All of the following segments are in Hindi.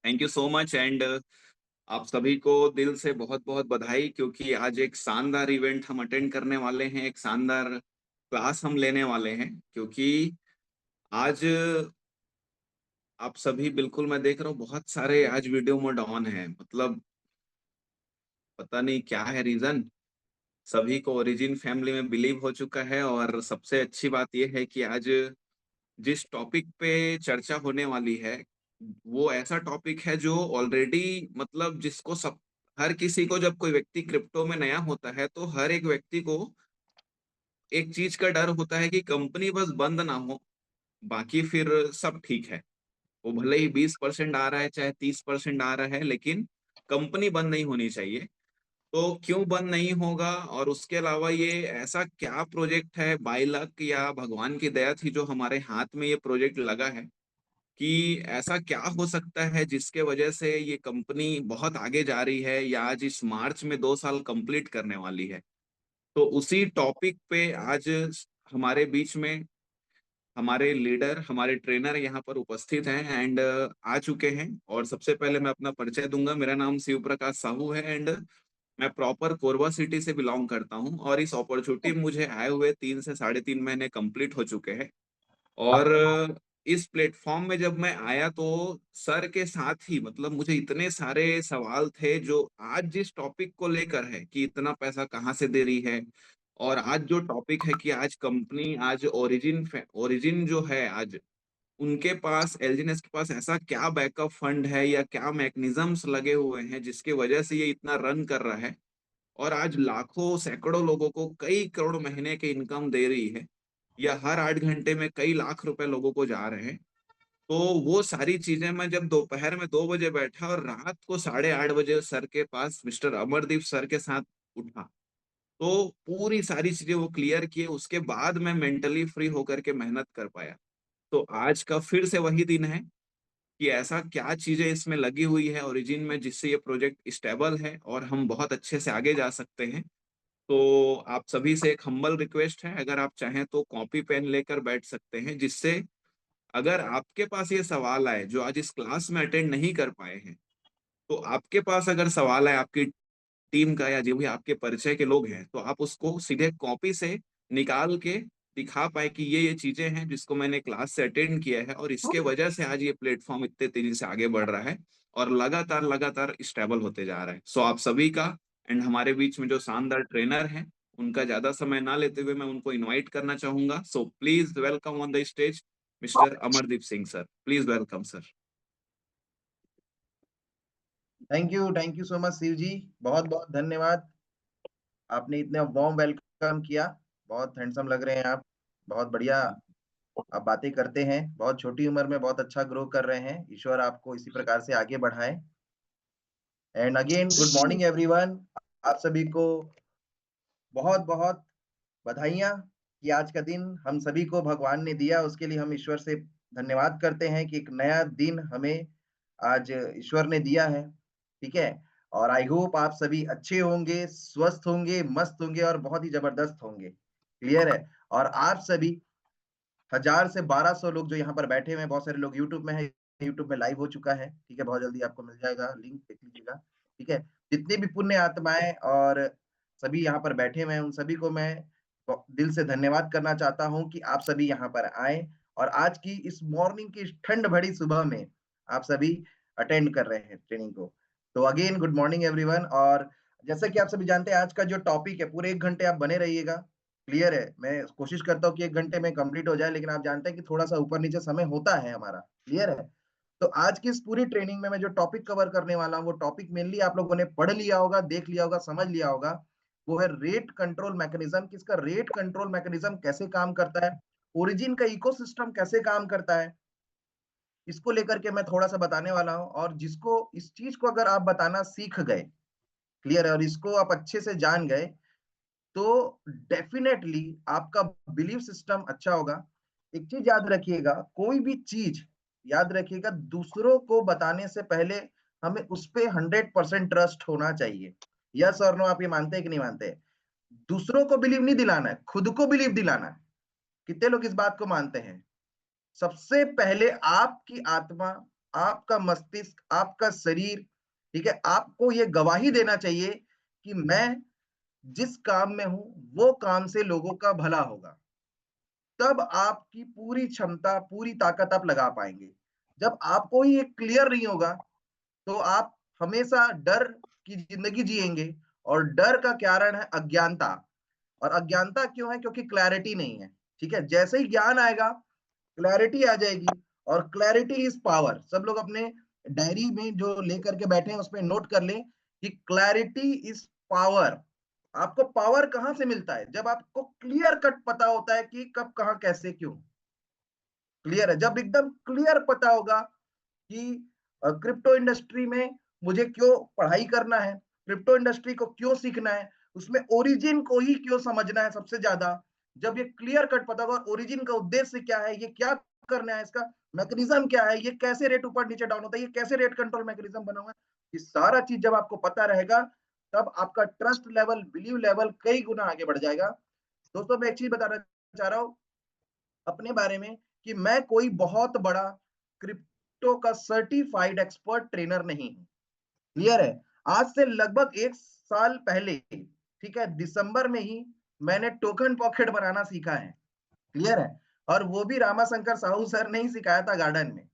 Thank you so much and आप सभी को दिल से बहुत बहुत बधाई, क्योंकि आज एक शानदार इवेंट हम अटेंड करने वाले हैं, एक शानदार क्लास हम लेने वाले हैं। क्योंकि आज आप सभी, बिल्कुल मैं देख रहा हूँ बहुत सारे आज वीडियो मोड ऑन है। मतलब पता नहीं क्या है रीजन, सभी को ओरिजिन फैमिली में बिलीव हो चुका है। और सबसे अच्छी बात यह है कि आज जिस टॉपिक पे चर्चा होने वाली है वो ऐसा टॉपिक है जो ऑलरेडी, मतलब जिसको सब, हर किसी को, जब कोई व्यक्ति क्रिप्टो में नया होता है तो हर एक व्यक्ति को एक चीज का डर होता है कि कंपनी बस बंद ना हो, बाकी फिर सब ठीक है। वो भले ही 20% आ रहा है चाहे 30% आ रहा है, लेकिन कंपनी बंद नहीं होनी चाहिए। तो क्यों बंद नहीं होगा, और उसके अलावा ये ऐसा क्या प्रोजेक्ट है, बाई लक या भगवान की दया थी जो हमारे हाथ में ये प्रोजेक्ट लगा है, कि ऐसा क्या हो सकता है जिसके वजह से ये कंपनी बहुत आगे जा रही है या आज इस मार्च में 2 साल कंप्लीट करने वाली है। तो उसी टॉपिक पे आज हमारे बीच में हमारे लीडर, हमारे ट्रेनर यहाँ पर उपस्थित हैं एंड आ चुके हैं। और सबसे पहले मैं अपना परिचय दूंगा। मेरा नाम शिव प्रकाश साहू है एंड मैं प्रॉपर कोरबा सिटी से बिलोंग करता हूँ। और इस अपॉर्चुनिटी मुझे आए हुए 3 से 3.5 महीने कंप्लीट हो चुके हैं। और इस प्लेटफॉर्म में जब मैं आया तो सर के साथ ही, मतलब मुझे इतने सारे सवाल थे जो आज जिस टॉपिक को लेकर है कि इतना पैसा कहाँ से दे रही है, और आज जो टॉपिक है कि आज कंपनी, आज ओरिजिन जो है आज, उनके पास, एलजीएनएस के पास ऐसा क्या बैकअप फंड है या क्या मैकेनिज्म्स लगे हुए हैं जिसके वजह से ये इतना रन कर रहा है, और आज लाखों सैकड़ों लोगों को कई करोड़ महीने की इनकम दे रही है, या हर 8 घंटे में कई लाख रुपए लोगों को जा रहे हैं। तो वो सारी चीजें मैं जब दोपहर में 2 बजे बैठा और रात को 8:30 बजे सर के पास, मिस्टर अमरदीप सर के साथ उठा, तो पूरी सारी चीजें वो क्लियर किए, उसके बाद मैं मेंटली फ्री होकर के मेहनत कर पाया। तो आज का फिर से वही दिन है कि ऐसा क्या चीजें इसमें लगी हुई है ओरिजिन में जिससे ये प्रोजेक्ट स्टेबल है और हम बहुत अच्छे से आगे जा सकते हैं। तो आप सभी से एक हम्बल रिक्वेस्ट है, अगर आप चाहें तो कॉपी पेन लेकर बैठ सकते हैं, जिससे अगर आपके पास ये सवाल आए जो आज इस क्लास में अटेंड नहीं कर पाए हैं, तो आपके पास अगर सवाल है आपकी टीम का या जो भी आपके परिचय के लोग हैं, तो आप उसको सीधे कॉपी से निकाल के दिखा पाए कि ये चीजें हैं जिसको मैंने क्लास से अटेंड किया है और इसके वजह से आज ये प्लेटफॉर्म इतने तेजी से आगे बढ़ रहा है और लगातार लगातार स्टेबल होते जा रहा है। सो आप सभी का एंड हमारे बीच में जो शानदार ट्रेनर हैं, उनका ज्यादा समय ना लेते हुए मैं उनको इनवाइट करना चाहूंगा। So please welcome on the stage mister Amardeep Singh sir. Please welcome sir. Thank you so much Shiv ji. बहुत बहुत धन्यवाद। आपने इतने वार्म वेलकम किया। बहुत हैंडसम लग रहे हैं आप। बहुत बढ़िया आप बातें करते हैं। बहुत छोटी उम्र में बहुत अच्छा ग्रो कर रहे हैं। ईश्वर आपको इसी प्रकार से आगे बढ़ाए। And again good morning everyone. आप सभी को बहुत बहुत बधाइयाँ कि आज का दिन हम सभी को भगवान ने दिया, उसके लिए हम ईश्वर से धन्यवाद करते हैं कि एक नया दिन हमें आज ईश्वर ने दिया है, ठीक है? और आई होप आप सभी अच्छे होंगे, स्वस्थ होंगे, मस्त होंगे और बहुत ही ज़बरदस्त होंगे, क्लियर है? और आप सभी 1000 से 1200 लोग जो यहाँ पर बैठे हुए हैं, बहुत सारे लोग यूट्यूब में हैं, यूट्यूब में लाइव हो चुका है, ठीक है? बहुत जल्दी आपको मिल जाएगा, लिंक देख लीजिएगा, ठीक है? जितनी भी पुण्य आत्माएँ और सभी यहाँ पर बैठे हुए हैं, उन सभी को मैं दिल से धन्यवाद करना चाहता हूँ कि आप सभी यहाँ पर आए और आज की इस मॉर्निंग की इस ठंड भरी सुबह में आप सभी अटेंड कर रहे हैं ट्रेनिंग को। तो अगेन गुड मॉर्निंग एवरीवन। और जैसा कि आप सभी जानते हैं आज का जो टॉपिक है, पूरे 1 घंटे आप बने रहिएगा, क्लियर है? मैं कोशिश करता हूँ कि 1 घंटे में कंप्लीट हो जाए, लेकिन आप जानते हैं कि थोड़ा-सा ऊपर-नीचे समय होता है हमारा, क्लियर है? तो आज की इस पूरी ट्रेनिंग में मैं जो टॉपिक कवर करने वाला हूँ, वो टॉपिक मेनली आप लोगों ने पढ़ लिया होगा, देख लिया होगा, समझ लिया होगा। वो है रेट कंट्रोल मैकेनिज्म कि इसका रेट कंट्रोल मैकेनिज्म कैसे काम करता है, ओरिजिन का इकोसिस्टम कैसे काम करता है, इसको लेकर के मैं थोड़ा-सा बताने वाला हूँ। और जिसको इस चीज़ को अगर आप बताना सीख गए, क्लियर है? और इसको आप अच्छे से जान गए, तो डेफिनेटली आपका बिलीफ सिस्टम अच्छा होगा। एक चीज याद रखिएगा, कोई भी चीज याद रखिएगा, दूसरों को बताने से पहले हमें उस पे 100% ट्रस्ट होना चाहिए। यस और नो, आप ये मानते हैं कि नहीं मानते? दूसरों को बिलीव नहीं दिलाना है, खुद को बिलीव दिलाना है। कितने लोग इस बात को मानते हैं? सबसे पहले आपकी आत्मा, आपका मस्तिष्क, आपका शरीर, ठीक है, आपको ये गवाही देना चाहिए कि मैं जिस काम में हूं वो काम से लोगों का भला होगा। तब आपकी पूरी क्षमता, पूरी ताकत आप लगा पाएंगे। जब आपको ही ये क्लियर नहीं होगा तो आप हमेशा डर की जिंदगी जिएंगे, और डर का कारण है अज्ञानता। और अज्ञानता क्यों है? क्योंकि क्लैरिटी नहीं है। ठीक है, जैसे ही ज्ञान आएगा क्लैरिटी आ जाएगी, और क्लैरिटी इज पावर। सब लोग अपने डायरी में जो लेकर के बैठे हैं उसमें नोट कर लें कि क्लैरिटी इज पावर। आपको पावर कहां से मिलता है? जब आपको क्लियर कट पता होता है कि कब, कहां, कैसे, क्यों। क्लियर है? जब एकदम क्लियर पता होगा कि क्रिप्टो इंडस्ट्री में मुझे क्यों पढ़ाई करना है, क्रिप्टो इंडस्ट्री को क्यों सीखना है, उसमें ओरिजिन को ही क्यों समझना है सबसे ज्यादा। जब ये क्लियर कट पता होगा ओरिजिन का उद्देश्य क्या है, ये क्या करना है, इसका मैकेनिज्म क्या है, ये कैसे रेट ऊपर नीचे डाउन होता है, ये कैसे रेट कंट्रोल मैकेनिज्म बना हुआ है, ये सारा चीज जब आपको पता रहेगा तब आपका ट्रस्ट लेवल, बिलीव लेवल कई गुना आगे बढ़ जाएगा। दोस्तों मैं एक चीज बताना चाह रहा हूँ अपने बारे में कि मैं कोई बहुत बड़ा क्रिप्टो का सर्टिफाइड एक्सपर्ट ट्रेनर नहीं हूं। क्लियर है? आज से लगभग 1 साल पहले, ठीक है, दिसंबर में ही मैंने टोकन पॉकेट बनाना सीखा है। क्लियर है? और वो भी रामाशंकर साहू सर ने ही सिखाया था गार्डन में।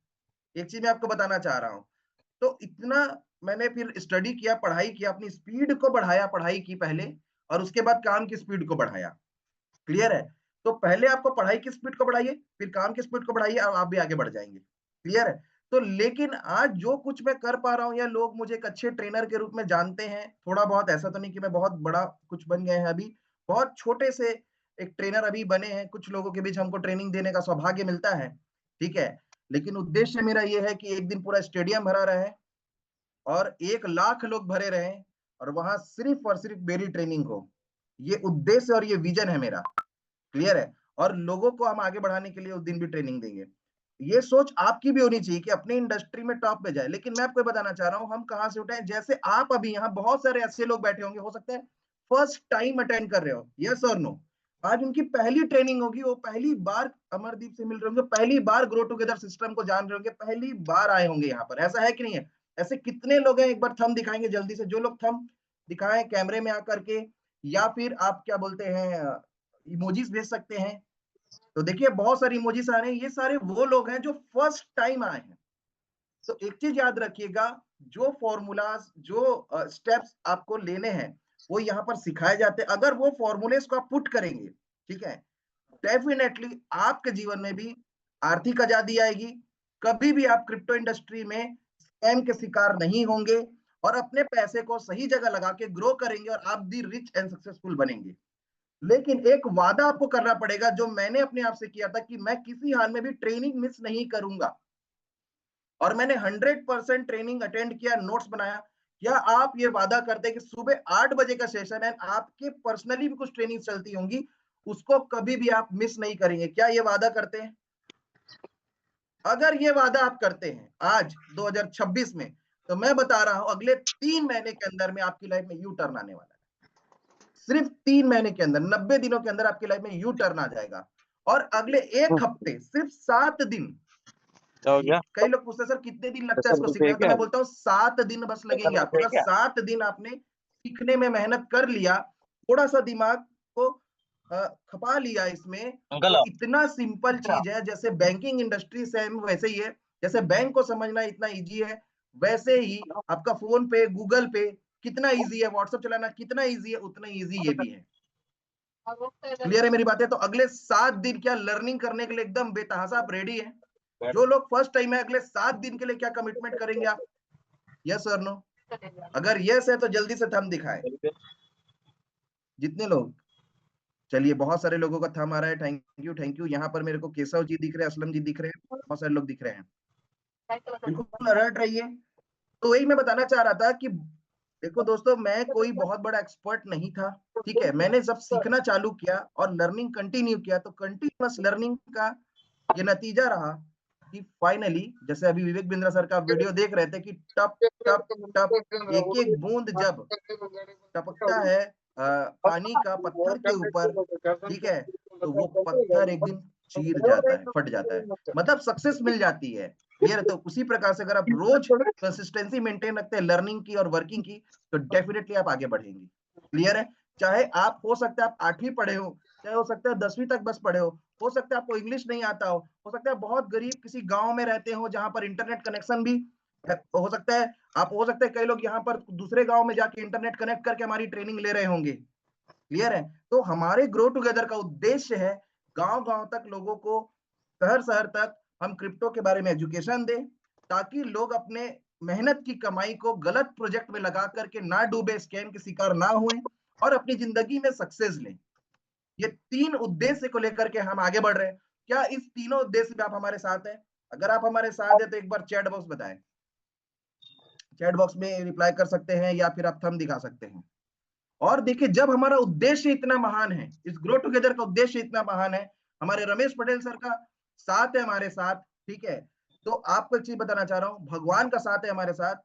एक चीज मैं आपको बताना चाह रहा हूं, तो इतना मैंने फिर स्टडी किया, पढ़ाई किया, अपनी स्पीड को बढ़ाया, पढ़ाई की पहले, और उसके बाद काम की स्पीड को बढ़ाया। क्लियर है? तो पहले आपको पढ़ाई की स्पीड को बढ़ाइए, फिर काम की स्पीड को बढ़ाइए, और आप भी आगे बढ़ जाएंगे। क्लियर है? तो लेकिन आज जो कुछ मैं कर पा रहा हूं, या लोग मुझे एक अच्छे ट्रेनर के रूप में जानते हैं थोड़ा बहुत, ऐसा तो नहीं कि मैं बहुत बड़ा कुछ बन गए हैं अभी, बहुत छोटे से एक ट्रेनर अभी बने हैं। कुछ लोगों के बीच हमको ट्रेनिंग देने का सौभाग्य मिलता है, ठीक है, लेकिन उद्देश्य मेरा ये है कि एक दिन पूरा स्टेडियम भरा रहे और 1 लाख लोग भरे रहे, और वहां सिर्फ और सिर्फ मेरी ट्रेनिंग हो। ये उद्देश्य और ये विजन है मेरा। क्लियर है? और लोगों को हम आगे बढ़ाने के लिए उस दिन भी ट्रेनिंग देंगे। ये सोच आपकी भी होनी चाहिए कि अपनी इंडस्ट्री में टॉप पे जाए। लेकिन मैं आपको बताना चाह रहा हूं हम कहां से उठे। जैसे आप अभी यहाँ बहुत सारे ऐसे लोग बैठे होंगे, हो सकता है फर्स्ट टाइम अटेंड कर रहे हो, यस और नो। आज उनकी पहली ट्रेनिंग होगी, वो पहली बार अमरदीप से मिल रहे होंगे, पहली बार ग्रो टुगेदर सिस्टम को जान रहे होंगे, पहली बार आए होंगे यहाँ पर। ऐसा है कि नहीं है? ऐसे कितने लोग हैं? एक बार थंब दिखाएंगे जल्दी से, जो लोग थंब दिखाएं कैमरे में आकर के, या फिर आप क्या बोलते हैं इमोजीज भेज सकते हैं। तो देखिए बहुत सारे इमोजीज आ रहे हैं, ये सारे वो लोग हैं जो फर्स्ट टाइम आए हैं। तो एक चीज याद रखिएगा, जो फॉर्मूलाज, जो स्टेप्स आपको लेने हैं वो यहाँ पर सिखाए जाते हैं। अगर वो फॉर्मूलेस को आप पुट करेंगे, ठीक है, डेफिनेटली आपके जीवन में भी आर्थिक आजादी आएगी। कभी भी आप क्रिप्टो इंडस्ट्री में स्कैम के शिकार नहीं होंगे, और अपने पैसे को सही जगह लगा के ग्रो करेंगे, और आप भी रिच एंड सक्सेसफुल बनेंगे। लेकिन एक वादा आपको करना पड़ेगा, जो मैंने अपने आप से किया था, कि मैं किसी हाल में भी ट्रेनिंग मिस नहीं करूंगा। और मैंने 100% ट्रेनिंग अटेंड किया, नोट्स बनाया। क्या आप ये वादा करते हैं कि सुबह 8 बजे का सेशन है, आपके पर्सनली भी कुछ ट्रेनिंग चलती होंगी, उसको कभी भी आप मिस नहीं करेंगे? क्या ये वादा करते हैं? अगर ये वादा आप करते हैं आज 2026 में, तो मैं बता रहा हूं अगले 3 महीने के अंदर में आपकी लाइफ में यू टर्न आने वाला है। सिर्फ 3 महीने के अंदर, 90 दिनों के अंदर आपकी लाइफ में यू टर्न आ जाएगा। और अगले 1 हफ्ते, सिर्फ 7 दिन, क्या हो गया? कई लोग पूछते हैं सर कितने दिन लगता है इसको ₹10 सीखने में, तो क्या? मैं बोलता हूँ 7 दिन बस लगेंगे आपको। ₹10 अगर क्या? 7 दिन आपने सीखने में मेहनत कर लिया, थोड़ा सा दिमाग को खपा लिया इसमें, अंकल तो आओ। इतना सिंपल अच्छा। चीज है। जैसे बैंकिंग इंडस्ट्री से वैसे ही है, जैसे बैंक को समझना इतना इजी है, वैसे ही आपका फोन पे, गूगल पे कितना इजी है, व्हाट्सएप चलाना कितना इजी है, उतना इजी ये भी है। क्लियर है मेरी बातें? तो अगले 7 दिन क्या लर्निंग करने के लिए एकदम बेतहासा आप रेडी है? जो लोग फर्स्ट टाइम है, अगले 7 दिन के लिए क्या कमिटमेंट करेंगे आप? यस और नो? अगर यस है तो जल्दी से थंब दिखाएं, जितने लोग। चलिए बहुत सारे लोगों का थंब आ रहा है, थैंक यू थैंक यू। यहाँ पर मेरे को केशव जी दिख रहे हैं, असलम जी दिख रहे हैं, बहुत सारे लोग दिख रहे हैं। बिल्कुल अलर्ट रहिए। तो वही मैं बताना चाह रहा था कि देखो दोस्तों, मैं कोई बहुत बड़ा एक्सपर्ट नहीं था, ठीक है। मैंने जब सीखना चालू किया और लर्निंग कंटिन्यू किया, तो कंटिन्यूअस लर्निंग का ये नतीजा रहा कि फाइनली, जैसे अभी विवेक बिंद्रा सर का वीडियो देख रहे थे कि टप टप टप एक एक बूंद जब टपकता है पानी का पत्थर के ऊपर, ठीक है, तो वो पत्थर एक दिन चीर जाता है, फट जाता है, मतलब सक्सेस मिल जाती है। क्लियर है? तो उसी प्रकार से अगर आप रोज कंसिस्टेंसी मेंटेन रखते हैं लर्निंग की और वर्किंग की, तो डेफिनेटली आप आगे बढ़ेंगे। क्लियर है? चाहे आप हो सकता है आप 8वीं पढ़े हो, चाहे हो सकता है 10वीं तक बस पढ़े हो सकता है आपको इंग्लिश नहीं आता हो सकता है बहुत गरीब किसी गांव में रहते हो जहां पर इंटरनेट कनेक्शन भी हो सकता है, हो सकता है कई लोग यहाँ पर दूसरे गांव में जाके इंटरनेट कनेक्ट करके हमारी ट्रेनिंग ले रहे होंगे। क्लियर है? तो हमारे ग्रो टुगेदर का उद्देश्य है गांव गांव तक लोगों को, शहर शहर तक हम क्रिप्टो के बारे में एजुकेशन दें, ताकि लोग अपने मेहनत की कमाई को गलत प्रोजेक्ट में लगा करके ना डूबे, स्कैम के शिकार ना हुए और अपनी जिंदगी में सक्सेस लें। ये 3 उद्देश्य को लेकर के हम आगे बढ़ रहे हैं। क्या इस तीनों उद्देश्य में आप हमारे साथ हैं? अगर आप हमारे साथ हैं तो एक बार चैट बॉक्स बताएं। चैट बॉक्स में रिप्लाई कर सकते हैं या फिर आप थंब दिखा सकते हैं। और देखिए, जब हमारा उद्देश्य इतना महान है, इस ग्रो टुगेदर का उद्देश्य इतना महान है, हमारे रमेश पटेल सर का साथ है हमारे साथ, ठीक है, तो आपको एक चीज बताना चाह रहा हूं, भगवान का साथ है हमारे साथ,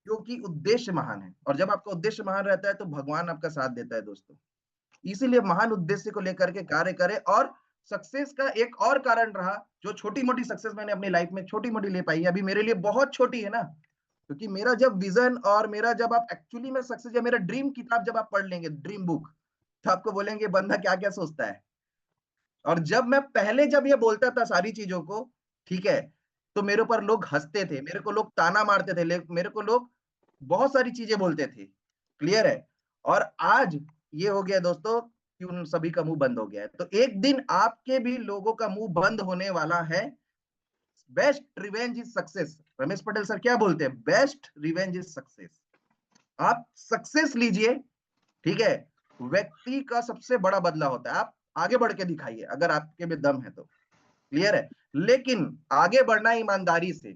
क्योंकि उद्देश्य महान है। और जब आपका उद्देश्य महान रहता है तो भगवान आपका साथ देता है दोस्तों। इसीलिए महान उद्देश्य को लेकर के कार्य करें। और सक्सेस का एक और कारण रहा, जो छोटी मोटी सक्सेस मैंने अपनी लाइफ में छोटी मोटी ले पाई है, अभी मेरे लिए बहुत छोटी है ना, क्योंकि मेरा जब विजन और मेरा जब आप एक्चुअली में सक्सेस या मेरा ड्रीम किताब जब आप पढ़ लेंगे, ड्रीम बुक, तो आपको बोलेंगे बंदा क्या क्या सोचता है। और जब मैं पहले जब ये बोलता था सारी चीजों को, ठीक है, तो मेरे ऊपर लोग हंसते थे, मेरे को लोग ताना मारते थे, मेरे को लोग बहुत सारी चीजें बोलते थे। क्लियर है? और आज ये हो गया दोस्तों कि उन सभी का मुंह बंद हो गया है। तो एक दिन आपके भी लोगों का मुंह बंद होने वाला है। Best revenge is success. Ramesh Patel sir क्या बोलते हैं? Best revenge is success. आप सक्सेस लीजिए, ठीक है, व्यक्ति का सबसे बड़ा बदला होता है। आप आगे बढ़ के दिखाइए अगर आपके में दम है तो। क्लियर है? लेकिन आगे बढ़ना ईमानदारी से,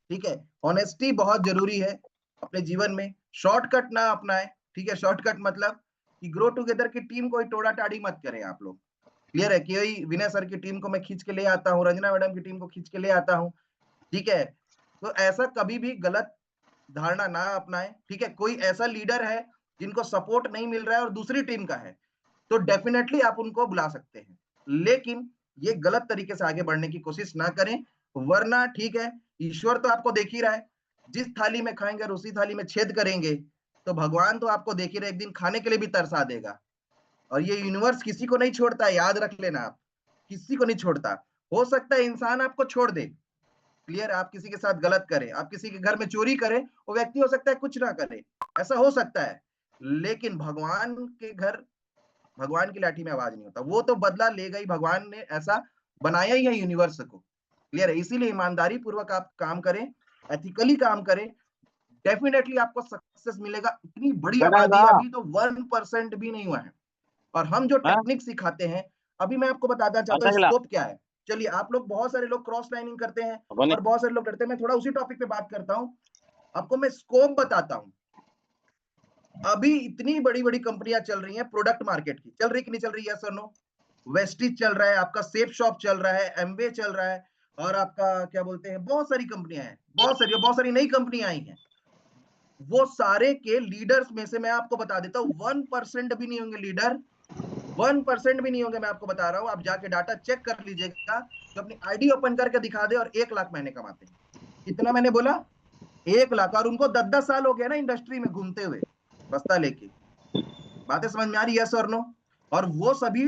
ठीक है, ऑनेस्टी बहुत जरूरी है अपने जीवन में। शॉर्टकट ना अपनाएं, ठीक है, शॉर्टकट मतलब कि ग्रो टुगेदर की टीम कोई टोड़ा टाड़ी मत करें आप लोग। क्लियर है? कि विनय सर की टीम को मैं खींच के ले आता हूँ, रंजना मैडम की टीम को खींच के ले आता हूँ, ठीक है, तो ऐसा कभी भी गलत धारणा ना अपनाएं। ठीक है? कोई ऐसा लीडर है जिनको सपोर्ट नहीं मिल रहा है और दूसरी टीम का है, तो डेफिनेटली आप उनको बुला सकते हैं, लेकिन ये गलत तरीके से आगे बढ़ने की कोशिश ना करें, वरना ठीक है, ईश्वर तो आपको देख ही रहा है, जिस थाली में खाएंगे और उसी थाली में छेद करेंगे, तो भगवान तो आपको देख ही रहे, एक दिन खाने के लिए भी तरसा देगा। और ये यूनिवर्स किसी को नहीं छोड़ता है, याद रख लेना आप, किसी को नहीं छोड़ता। हो सकता है इंसान आपको छोड़ दे, क्लियर, आप किसी के साथ गलत करें, आप किसी के घर में चोरी करें, वो व्यक्ति हो सकता है कुछ ना करे, ऐसा हो सकता है, लेकिन भगवान के घर, भगवान की लाठी में आवाज नहीं होता, वो तो बदला लेगा ही। भगवान ने ऐसा बनाया ही है यूनिवर्स को। क्लियर है? इसीलिए ईमानदारी पूर्वक आप काम करें, एथिकली काम करें, डेफिनेटली आपको सक्सेस मिलेगा। इतनी बड़ी आबादी, अभी तो 1% भी नहीं हुआ है। और हम जो टेक्निक सिखाते हैं, अभी मैं आपको बताना चाहता हूँ स्कोप क्या है। चलिए, आप लोग बहुत सारे लोग क्रॉस लाइनिंग करते हैं और बहुत सारे लोग करते हैं, मैं थोड़ा उसी टॉपिक पे बात करता हूँ, आपको मैं स्कोप बताता हूँ। अभी इतनी बड़ी बड़ी कंपनियां चल रही हैं, प्रोडक्ट मार्केट की चल रही कि नहीं चल रही है? Sir no. वेस्टिज चल रहा है, आपका सेफ शॉप चल रहा है, एमवे चल रहा है, और आपका क्या बोलते हैं, बहुत सारी कंपनियां हैं, बहुत सारी नई कंपनियां आई हैं। वो सारे के लीडर्स में से मैं आपको बता देता हूँ 1% भी नहीं होंगे लीडर, 1% भी नहीं होंगे, मैं आपको बता रहा हूँ। आप जाके डाटा चेक कर लीजिएगा, जो अपनी आईडी ओपन करके दिखा दे और 1 लाख महीने कमाते हैं। कितना मैंने बोला? 1 लाख। और उनको 10-10 साल हो गया ना इंडस्ट्री में घूमते हुए, बस्ता लेके। बातें समझ में आ रही है? यस और नो? और वो सभी,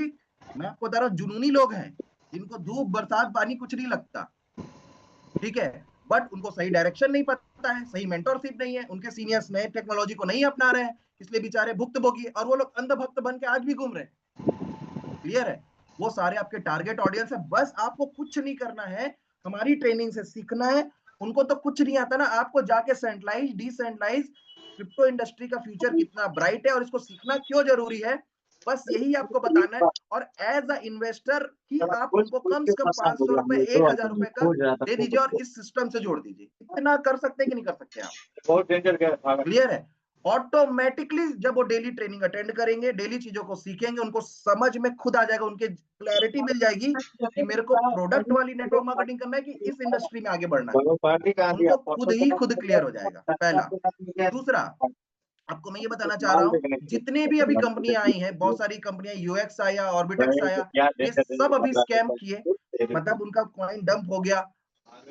मैं आपको बता रहा हूँ, जुनूनी लोग हैं, जिनको धूप बरसात पानी कुछ नहीं लगता, ठीक है, बट उनको सही डायरेक्शन नहीं पता है, सही मेंटरशिप नहीं है, उनके सीनियर्स नए टेक्नोलॉजी को नहीं अपना रहे हैं, इसलिए बेचारे भुक्तभोगी, और वो लोग अंधभक्त बन के आज भी घूम रहे हैं। क्लियर है? वो सारे आपके टारगेट ऑडियंस है, बस आपको कुछ नहीं करना है, हमारी ट्रेनिंग से सीखना है। उनको तो कुछ नहीं आता ना, आपको जाके सेंट्रलाइज डिसेंट्रलाइज क्रिप्टो इंडस्ट्री का फ्यूचर कितना ब्राइट है और इसको सीखना क्यों जरूरी है, बस यही आपको बताना है। और एज अ इन्वेस्टर ही आप उनको कम से कम 500 रुपए, 1000 रुपए का दे दीजिए और इस सिस्टम से जोड़ दीजिए। इतना कर सकते हैं कि नहीं कर सकते आप? बहुत डेंजर गया। क्लियर है? ऑटोमेटिकली जब वो डेली ट्रेनिंग अटेंड करेंगे, डेली चीजों को सीखेंगे, उनको समझ में खुद आ जाएगा, उनके क्लैरिटी मिल जाएगी कि मेरे को प्रोडक्ट वाली नेटवर्क मार्केटिंग करना है कि इस इंडस्ट्री में आगे बढ़ना है, उनको खुद ही खुद क्लियर हो जाएगा। पहला। दूसरा, आपको मैं ये बताना चाह रहा हूँ, जितने भी अभी कंपनियां आई हैं, बहुत सारी कंपनियां, यूएक्स आया, ऑर्बिटेक्स आया, ये सब अभी स्कैम किए, मतलब उनका कॉइन डंप हो गया,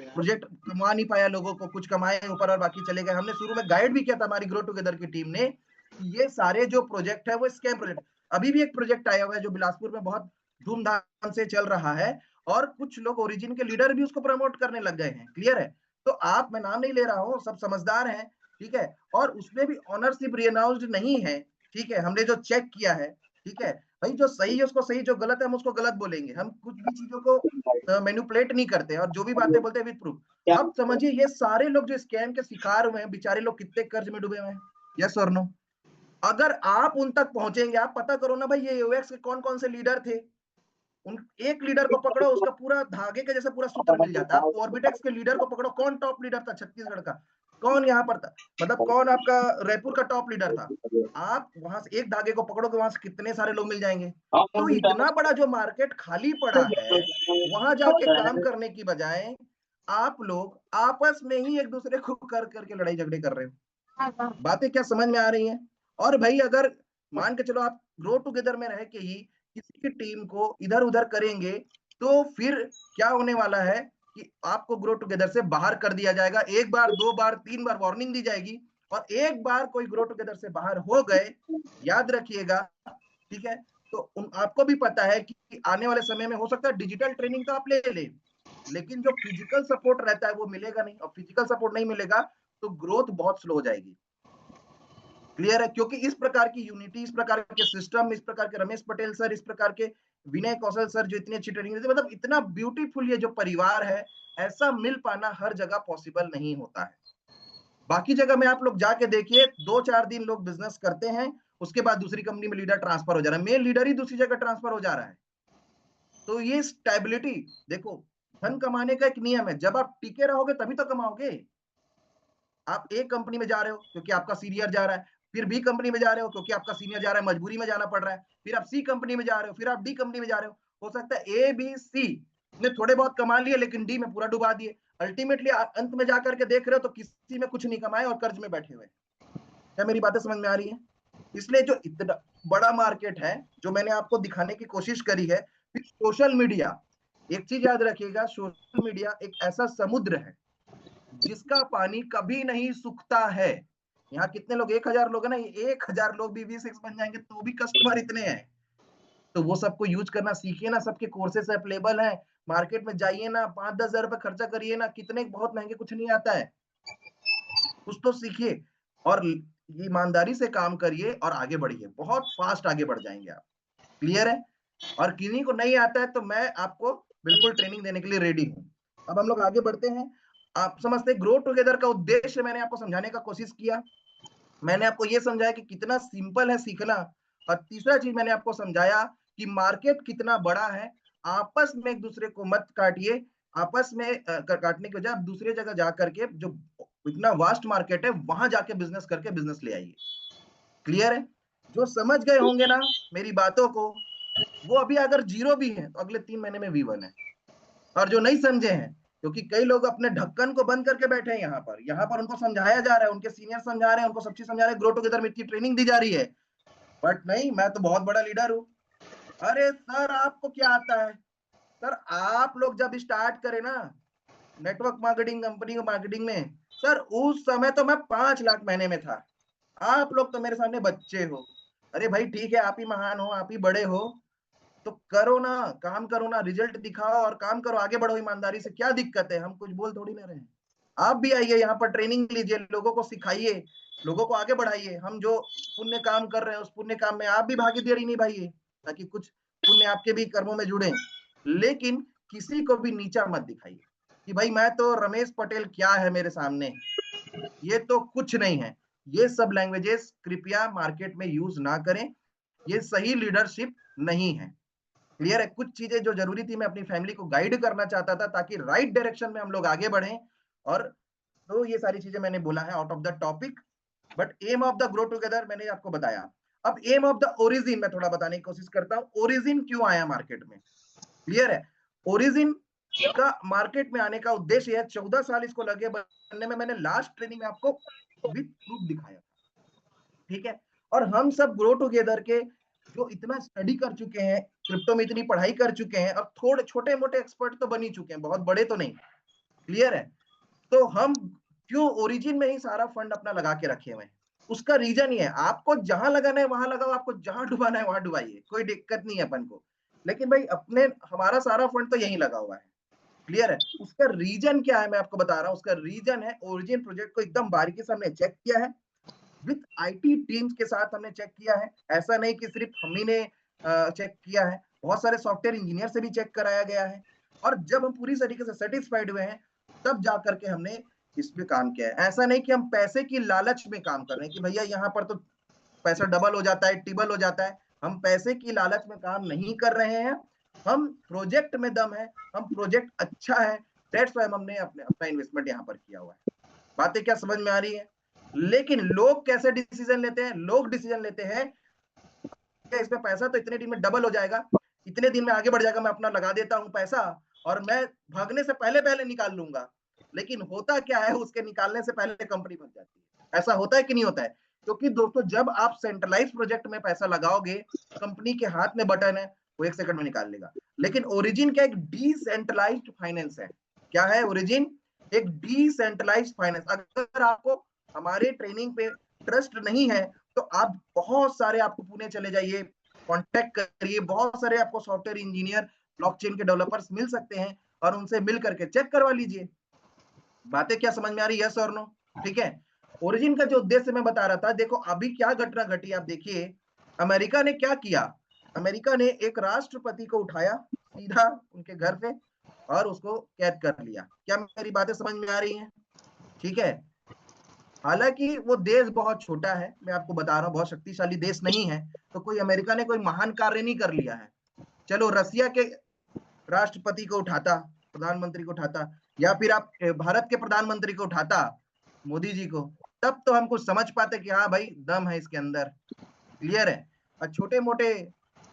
प्रोजेक्ट कमा नहीं पाया, लोगों को कुछ कमाए ऊपर और बाकी चले गए। हमने शुरू में गाइड भी किया था हमारी ग्रो टुगेदर की टीम ने, ये सारे जो प्रोजेक्ट है वो स्कैम प्रोजेक्ट। अभी भी एक प्रोजेक्ट आया हुआ है जो बिलासपुर में बहुत धूमधाम से चल रहा है, और कुछ लोग ओरिजिन के लीडर भी उसको प्रमोट करने लग गए हैं। क्लियर है? तो आप, मैं नाम नहीं ले रहा हूँ, सब समझदार हैं, ठीक है, और उसमें भी ऑनरशिप रीअनाउंस्ड नहीं है, ठीक है, हमने जो चेक किया है, ठीक है भाई, जो सही है उसको सही, जो गलत है हम उसको गलत बोलेंगे, हम कुछ भी चीजों को मैनिपुलेट नहीं करते, और जो भी बातें बोलते हैं विद प्रूफ। अब समझिए, ये सारे लोग जो स्कैम के शिकार हुए हैं, बेचारे लोग कितने कर्ज में डूबे हुए हैं, यस और नो? अगर आप उन तक पहुंचेंगे, आप पता करो ना भाई, ये यूएक्स के कौन कौन से लीडर थे, उन एक लीडर को पकड़ो, उसका पूरा धागे के जैसा पूरा सूत्र मिल जाता है। आप ऑर्बिटेक्स के लीडर को पकड़ो, कौन टॉप लीडर था छत्तीसगढ़ का, कौन यहाँ पर था, मतलब कौन आपका रायपुर का टॉप लीडर था, आप वहां से एक धागे को पकड़ोगे, वहां से कितने सारे लोग मिल जाएंगे। तो इतना बड़ा जो मार्केट खाली पड़ा है, वहां जाके काम करने की बजाय आप लोग आपस में ही एक दूसरे को कर करके लड़ाई झगड़े कर रहे हो। बातें क्या समझ में आ रही हैं? और भाई, अगर मान के चलो आप ग्रो टुगेदर में रह के ही किसी की टीम को इधर उधर करेंगे, तो फिर क्या होने वाला है कि आपको ग्रो टुगेदर से बाहर कर दिया जाएगा। एक बार, दो बार, तीन बार वार्निंग दी जाएगी, और एक बार कोई ग्रो टुगेदर से बाहर हो गए, याद रखिएगा, ठीक है, तो आपको भी पता है कि आने वाले समय में हो सकता है डिजिटल ट्रेनिंग तो आप ले ले, लेकिन जो फिजिकल सपोर्ट रहता है वो मिलेगा नहीं, और फिजिकल सपोर्ट नहीं मिलेगा तो ग्रोथ बहुत स्लो हो जाएगी। क्लियर है? क्योंकि इस प्रकार की यूनिटी, इस प्रकार के सिस्टम, इस प्रकार के रमेश पटेल सर, इस प्रकार के विनय कौशल सर जो इतनी अच्छी ट्रेनिंग देते, मतलब इतना ब्यूटीफुल ये जो परिवार है, ऐसा मिल पाना हर जगह पॉसिबल नहीं होता है। बाकी जगह में आप लोग जाके देखिए, 2-4 दिन लोग बिजनेस करते हैं, उसके बाद दूसरी कंपनी में लीडर ट्रांसफर हो जा रहा है, मेन लीडर ही दूसरी जगह ट्रांसफर हो जा रहा है। तो ये स्टेबिलिटी देखो, धन कमाने का एक नियम है, जब आप टिके रहोगे तभी तो कमाओगे। आप एक कंपनी में जा रहे हो क्योंकि आपका सीनियर जा रहा है, फिर बी कंपनी में जा रहे हो क्योंकि आपका सीनियर जा रहा है, मजबूरी में जाना पड़ रहा है, फिर आप सी कंपनी में जा रहे हो, फिर आप डी कंपनी में जा रहे हो सकता है ए बी सी ने थोड़े बहुत कमा लिए, लेकिन डी में पूरा डुबा दिए। अल्टीमेटली अंत में जाकर के देख रहे हो तो किसी में कुछ नहीं कमाए और कर्ज में बैठे हुए। क्या मेरी बातें समझ में आ रही है? इसलिए जो इतना बड़ा मार्केट है, जो मैंने आपको दिखाने की कोशिश करी है, फिर सोशल मीडिया, एक चीज याद रखिएगा, सोशल मीडिया एक ऐसा समुद्र है जिसका पानी कभी नहीं सूखता है। यहाँ कितने लोग, 1000 लोग है ना, 1000 लोग भी V6 बन जाएंगे तो भी कस्टमर इतने हैं। तो वो सबको यूज करना सीखिए ना, सबके कोर्सेस अवेलेबल हैं, मार्केट में जाइए ना, 5-10 हजार रुपए खर्चा करिए ना, कितने बहुत महंगे कुछ नहीं आता है, कुछ तो सीखिए और ईमानदारी से काम करिए और आगे बढ़िए, बहुत फास्ट आगे बढ़ जाएंगे आप। क्लियर है? और किन्हीं को नहीं आता है तो मैं आपको बिल्कुल ट्रेनिंग देने के लिए रेडी हूँ। अब हम लोग आगे बढ़ते हैं। आप समझते हैं, ग्रो टुगेदर का उद्देश्य मैंने आपको समझाने का कोशिश किया। मैंने आपको ये समझाया कि कितना सिंपल है सीखना, और तीसरा चीज मैंने आपको समझाया कि मार्केट कितना बड़ा है। आपस में एक दूसरे को मत काटिए, आपस में काटने के बजाय आप दूसरे जगह जा करके, जो इतना वास्ट मार्केट है, वहां जाके बिजनेस करके बिजनेस ले आइए। क्लियर है? जो समझ गए होंगे ना मेरी बातों को, वो अभी अगर जीरो भी है तो अगले 3 महीने में V1 है। और जो नहीं समझे हैं, क्योंकि कई लोग अपने ढक्कन को बंद करके बैठे हैं, यहाँ पर उनको समझाया जा रहा है, उनके सीनियर समझा रहे हैं, उनको सब चीज समझा रहे हैं, ग्रो टुगेदर में इतनी ट्रेनिंग दी जा रही है, बट नहीं, मैं तो बहुत बड़ा लीडर हूँ। अरे सर, आपको क्या आता है? सर, आप लोग जब स्टार्ट करें ना नेटवर्क मार्केटिंग, कंपनी मार्केटिंग में, सर उस समय तो मैं 5 लाख महीने में था, आप लोग तो मेरे सामने बच्चे हो। अरे भाई ठीक है, आप ही महान हो, आप ही बड़े हो, तो करो ना, काम करो ना, रिजल्ट दिखाओ और काम करो, आगे बढ़ो ईमानदारी से। क्या दिक्कत है? हम कुछ बोल थोड़ी ना रहे हैं। आप भी आइए यहाँ पर, ट्रेनिंग लीजिए, लोगों को सिखाइए, लोगों को आगे बढ़ाइए। हम जो पुण्य काम कर रहे हैं उस पुण्य काम में आप भी भागीदारी निभाइए, ताकि कुछ पुण्य आपके भी कर्मों में जुड़े। लेकिन किसी को भी नीचा मत दिखाइए कि भाई मैं तो रमेश पटेल, क्या है मेरे सामने, ये तो कुछ नहीं है। ये सब लैंग्वेजेस कृपया मार्केट में यूज ना करें, ये सही लीडरशिप नहीं है। क्लियर है? कुछ चीजें जो जरूरी थी, मैं अपनी फैमिली को गाइड करना चाहता था ताकि राइट डायरेक्शन में हम लोग आगे बढ़ें, और तो ये सारी चीजें मैंने बोला है out of the topic. But aim of the grow together मैंने आपको बताया। अब एम ऑफ द ओरिजिन मैं थोड़ा बताने की कोशिश करता हूं, ओरिजिन क्यों आया मार्केट में। क्लियर है? ओरिजिन का मार्केट में आने का उद्देश्य है, 14 साल इसको लगे बनने में। मैंने लास्ट ट्रेनिंग में आपको विथ प्रूफ दिखाया। ठीक है। और हम सब ग्रो टुगेदर के जो इतना स्टडी कर चुके हैं, क्रिप्टो में इतनी पढ़ाई कर चुके हैं, और थोड़े छोटे मोटे एक्सपर्ट तो बन ही चुके हैं, बहुत बड़े तो नहीं, क्लियर है। तो हम क्यों ओरिजिन में ही सारा फंड अपना लगा के रखे हुए हैं? उसका रीजन ये है, आपको जहां लगाना है वहां लगाओ, आपको जहां डुबाना है वहां डुबाइए, कोई दिक्कत नहीं है अपन को। लेकिन भाई अपने हमारा सारा फंड तो यही लगा हुआ है, क्लियर है। उसका रीजन क्या है मैं आपको बता रहा हूँ। उसका रीजन है, ओरिजिन प्रोजेक्ट को एकदम बारीकी से हमने चेक किया है, विद आईटी टीम्स के साथ हमने चेक किया है। ऐसा नहीं कि सिर्फ हम ही ने चेक किया है, बहुत सारे सॉफ्टवेयर इंजीनियर से भी चेक कराया गया है। और जब हम पूरी तरीके से सेटिस्फाइड हुए हैं, तब जा करके हमने इस पे काम किया है। ऐसा नहीं कि हम पैसे की लालच में काम कर रहे हैं कि भैया यहाँ पर तो पैसा डबल हो जाता है, ट्रिपल हो जाता है। हम पैसे की लालच में काम नहीं कर रहे हैं, हम प्रोजेक्ट में दम है, हम प्रोजेक्ट अच्छा है, दैट्स व्हाई हमने अपना इन्वेस्टमेंट यहाँ पर किया हुआ है। बातें क्या समझ में आ रही है? लेकिन लोग कैसे डिसीजन लेते हैं? लोग डिसीजन लेते हैं इसमें पैसा तो इतने दिन में डबल हो जाएगा, इतने दिन में आगे बढ़ जाएगा, मैं अपना लगा देता हूं पैसा और मैं भागने से पहले पहले निकाल लूंगा। लेकिन होता क्या है, उसके निकालने से पहले कंपनी बन जाती है। ऐसा होता है कि नहीं होता है? क्योंकि दोस्तों जब आप सेंट्रलाइज प्रोजेक्ट में पैसा लगाओगे, कंपनी के हाथ में बटन है, वो 1 सेकंड में निकाल लेगा। लेकिन ओरिजिन क्या एक डिसेंट्रलाइज्ड फाइनेंस है। क्या है ओरिजिन? एक डिसेंट्रलाइज्ड फाइनेंस। अगर आपको हमारे ट्रेनिंग पे ट्रस्ट नहीं है, तो आप बहुत सारे, आपको पुणे चले जाइए, कांटेक्ट करिए, बहुत सारे आपको सॉफ्टवेयर इंजीनियर, ब्लॉकचेन के डेवलपर्स मिल सकते हैं, और उनसे मिल करके चेक करवा लीजिए। बातें क्या समझ में आ रही है? यस और नो? ठीक है। ओरिजिन का जो उद्देश्य मैं बता रहा था, देखो अभी क्या घटना घटी आप देखिए। अमेरिका ने क्या किया? अमेरिका ने एक राष्ट्रपति को उठाया सीधा उनके घर पे और उसको कैद कर लिया। क्या मेरी बातें समझ में आ रही हैं? ठीक है। हालांकि वो देश बहुत छोटा है, मैं आपको बता रहा हूँ, बहुत शक्तिशाली देश नहीं है, तो कोई अमेरिका ने कोई महान कार्य नहीं कर लिया है। चलो रसिया के राष्ट्रपति को उठाता, प्रधानमंत्री को उठाता, या फिर आप भारत के प्रधानमंत्री को उठाता, मोदी जी को, तब तो हम कुछ समझ पाते कि हाँ भाई दम है इसके अंदर, क्लियर है। और छोटे मोटे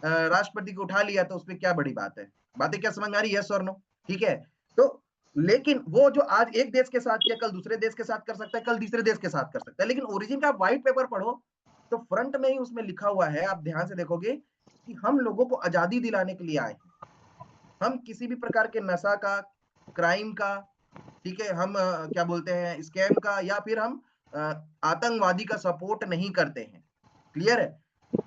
राष्ट्रपति को उठा लिया तो उसमें क्या बड़ी बात है? बातें क्या समझ में आ रही है? यस और नो? ठीक है। तो लेकिन वो जो आज एक देश के साथ किया, कल दूसरे देश के साथ कर सकता है, कल तीसरे देश के साथ कर सकता है। लेकिन ओरिजिन का व्हाइट पेपर पढ़ो तो फ्रंट में ही उसमें लिखा हुआ है, आप ध्यान से देखोगे कि हम लोगों को आजादी दिलाने के लिए आए हैं। हम किसी भी प्रकार के नशा का, क्राइम का, ठीक है, हम क्या बोलते हैं, स्कैम का, या फिर हम अ, आतंकवादी का सपोर्ट नहीं करते हैं, क्लियर है।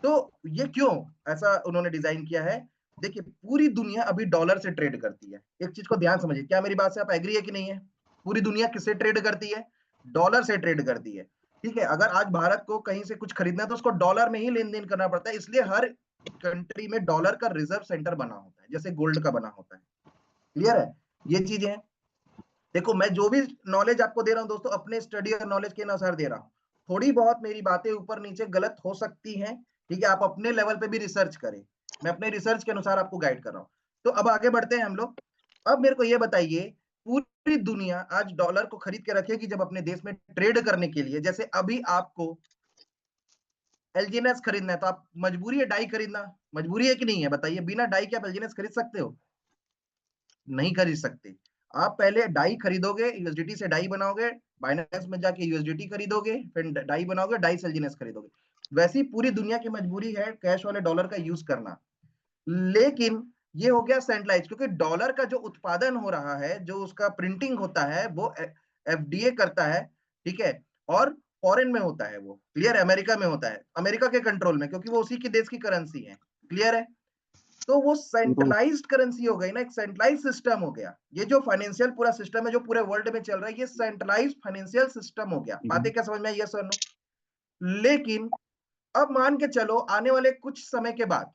तो ये क्यों ऐसा उन्होंने डिजाइन किया है? देखिए पूरी दुनिया अभी डॉलर से ट्रेड करती है। एक चीज को ध्यान समझिए, क्या मेरी बात से आप एग्री है कि नहीं है? पूरी दुनिया किससे ट्रेड करती है? डॉलर से ट्रेड करती है। ठीक है। अगर आज भारत को कहीं से कुछ खरीदना है तो उसको डॉलर में ही लेन देन करना पड़ता है, इसलिए हर कंट्री में डॉलर का रिजर्व सेंटर बना होता है, जैसे गोल्ड का बना होता है, क्लियर है। ये चीजें हैं। देखो मैं जो भी नॉलेज आपको दे रहा हूं दोस्तों, अपने स्टडी और नॉलेज के अनुसार दे रहा हूं। थोड़ी बहुत मेरी बातें ऊपर नीचे गलत हो सकती हैं, ठीक है, आप अपने लेवल पे भी रिसर्च करें। मैं अपने रिसर्च के अनुसार आपको गाइड कर रहा हूं। तो अब आगे बढ़ते हैं हम लोग। अब मेरे को ये बताइए, पूरी दुनिया आज डॉलर को खरीद के रखेगी जब अपने देश में ट्रेड करने के लिए। जैसे अभी आपको एलजीएनएस खरीदना है तो आप मजबूरी है डाई खरीदना, मजबूरी है कि नहीं है? बताइए, बिना डाई के आप एलजीएनएस खरीद सकते हो? नहीं खरीद सकते। आप पहले डाई खरीदोगे, यूएसडीटी से डाई बनाओगे, बाइनेंस में जाके यूएसडीटी खरीदोगे, फिर डाई बनाओगे, डाई से एलजीएनएस खरीदोगे। वैसी पूरी दुनिया की मजबूरी है कैश वाले डॉलर का यूज करना। लेकिन ये हो गया सेंट्रलाइज, क्योंकि डॉलर का जो उत्पादन हो रहा है, जो उसका प्रिंटिंग होता है, वो एफडीए करता है, ठीक है। और फॉरेन में होता है वो, क्लियर है, अमेरिका में होता है, अमेरिका के कंट्रोल में, क्योंकि वो उसी के देश की करेंसी है, क्लियर है। तो वो सेंट्रलाइज्ड करेंसी हो गई ना, एक सेंट्रलाइज सिस्टम हो गया। ये जो फाइनेंशियल पूरा सिस्टम है जो पूरे वर्ल्ड में चल रहा है, ये सेंट्रलाइज्ड फाइनेंशियल सिस्टम हो गया। बातें क्या समझ में आई? यस और नो? लेकिन अब मान के चलो आने वाले कुछ समय के बाद,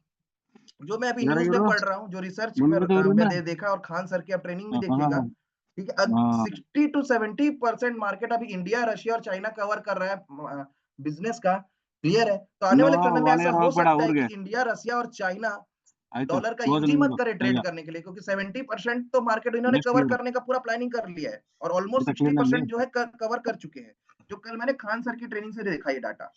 जो मैं अभी न्यूज में पढ़ रहा हूँ, जो रिसर्च पर मैंने देखा, और खान सर की आप ट्रेनिंग भी देखिएगा, ठीक है, 60 to 70% मार्केट अभी इंडिया, रशिया और चाइना कवर कर रहा है बिजनेस का, क्लियर है। तो आने वाले समय में ऐसा हो सकता है कि इंडिया, रशिया और चाइना डॉलर का यूज ही मत करे ट्रेड करने के लिए, क्योंकि 70% तो मार्केट इन्होंने कवर करने का पूरा प्लानिंग कर लिया है, और ऑलमोस्ट 60% जो है कवर कर चुके हैं, जो कल मैंने खान सर की ट्रेनिंग से देखा ये डाटा।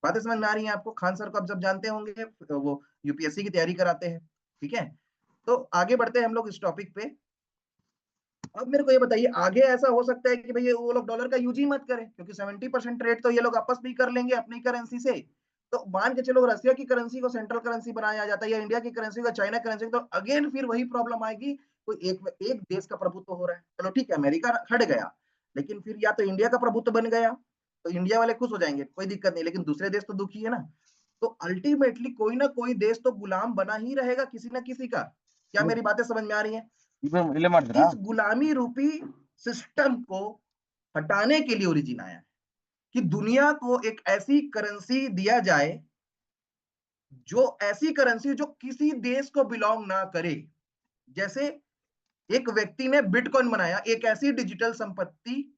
बातें समझ में आ रही हैं आपको? खान सर को आप सब जानते होंगे, वो यूपीएससी की तैयारी कराते हैं, ठीक है। तो आगे बढ़ते हैं हम लोग इस टॉपिक पे। अब मेरे को ये बताइए, आगे ऐसा हो सकता है कि भाई वो लोग डॉलर का यूज ही मत करें, क्योंकि 70% ट्रेड तो ये लोग आपस में ही कर लेंगे अपनी करेंसी से। तो मान के चलो रशिया की करेंसी को सेंट्रल करेंसी बनाया जाता है, या इंडिया की करेंसी को चाइना करेंसी, तो अगेन फिर वही प्रॉब्लम आएगी, कोई एक देश का प्रभुत्व हो रहा है। चलो ठीक है, अमेरिका हट गया, लेकिन फिर या तो इंडिया का प्रभुत्व बन गया तो इंडिया वाले खुश हो जाएंगे, कोई दिक्कत नहीं, लेकिन दूसरे देश तो दुखी है ना। तो अल्टीमेटली कोई ना कोई देश तो गुलाम बना ही रहेगा किसी ना किसी का। क्या मेरी बातें समझ में आ रही है? इस गुलामी रूपी सिस्टम को हटाने के लिए ओरिजिन आया है कि दुनिया को एक ऐसी करेंसी दिया जाए, जो ऐसी करेंसी जो किसी देश को बिलोंग ना करे। जैसे एक व्यक्ति ने बिटकॉइन बनाया, एक ऐसी डिजिटल संपत्ति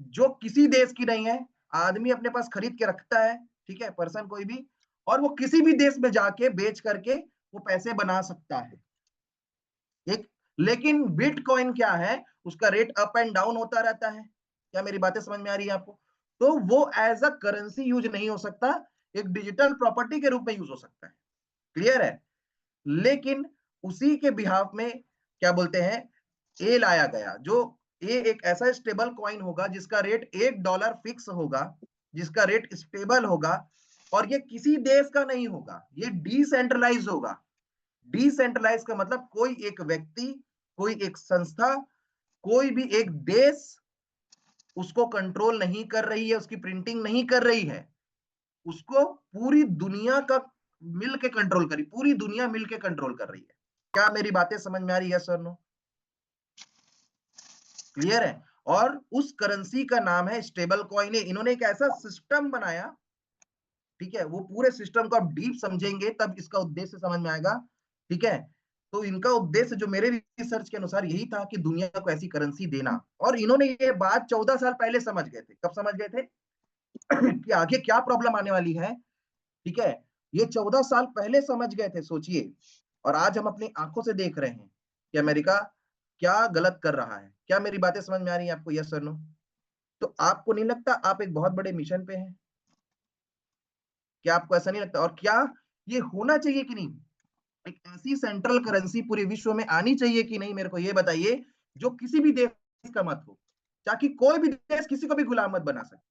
जो किसी देश की नहीं है, आदमी अपने पास खरीद के रखता है, ठीक है, पर्सन कोई भी, और वो किसी भी देश में जाके बेच करके वो पैसे बना सकता है। एक, लेकिन बिटकॉइन क्या है, उसका रेट अप एंड डाउन होता रहता है। क्या मेरी बातें समझ में आ रही है आपको? तो वो एज अ करेंसी यूज नहीं हो सकता, एक डिजिटल प्रॉपर्टी के रूप में यूज हो सकता है। क्लियर है? लेकिन उसी के बिहाफ में क्या बोलते हैं, ए लाया गया, जो ए एक ऐसा स्टेबल कॉइन होगा जिसका रेट $1 फिक्स होगा, जिसका रेट स्टेबल होगा, और ये किसी देश का नहीं होगा, ये डिसेंट्रलाइज होगा। डिसेंट्रलाइज का मतलब कोई एक व्यक्ति, कोई एक संस्था, कोई भी एक देश उसको कंट्रोल नहीं कर रही है, उसकी प्रिंटिंग नहीं कर रही है, उसको पूरी दुनिया का मिल के कंट्रोल करी, पूरी दुनिया मिल के कंट्रोल कर रही है। क्या मेरी बातें समझ में आ रही है सर? नो? क्लियर है? और उस करेंसी का नाम है स्टेबल कॉइन। इन्होंने एक ऐसा सिस्टम बनाया, ठीक है, वो पूरे सिस्टम को आप डीप समझेंगे तब इसका उद्देश्य समझ में आएगा, ठीक है। तो इनका उद्देश्य जो मेरे रिसर्च के अनुसार यही था कि दुनिया को ऐसी करेंसी देना, और इन्होंने ये बात 14 साल पहले समझ गए थे। कब समझ गए थे? कि आगे क्या प्रॉब्लम आने वाली है, ठीक है, ये 14 साल पहले समझ गए थे, सोचिए। और आज हम अपनी आंखों से देख रहे हैं कि अमेरिका क्या गलत कर रहा है। क्या मेरी बातें समझ में आ रही है आपको? Yes sir no? तो आपको नहीं लगता आप एक बहुत बड़े मिशन पे हैं? क्या आपको ऐसा नहीं लगता? और क्या ये होना चाहिए कि नहीं? एक ऐसी सेंट्रल करेंसी पूरे विश्व में आनी चाहिए कि नहीं, मेरे को ये बताइए, जो किसी भी देश का मत हो, ताकि कोई भी देश किसी को भी गुलाम मत बना सके।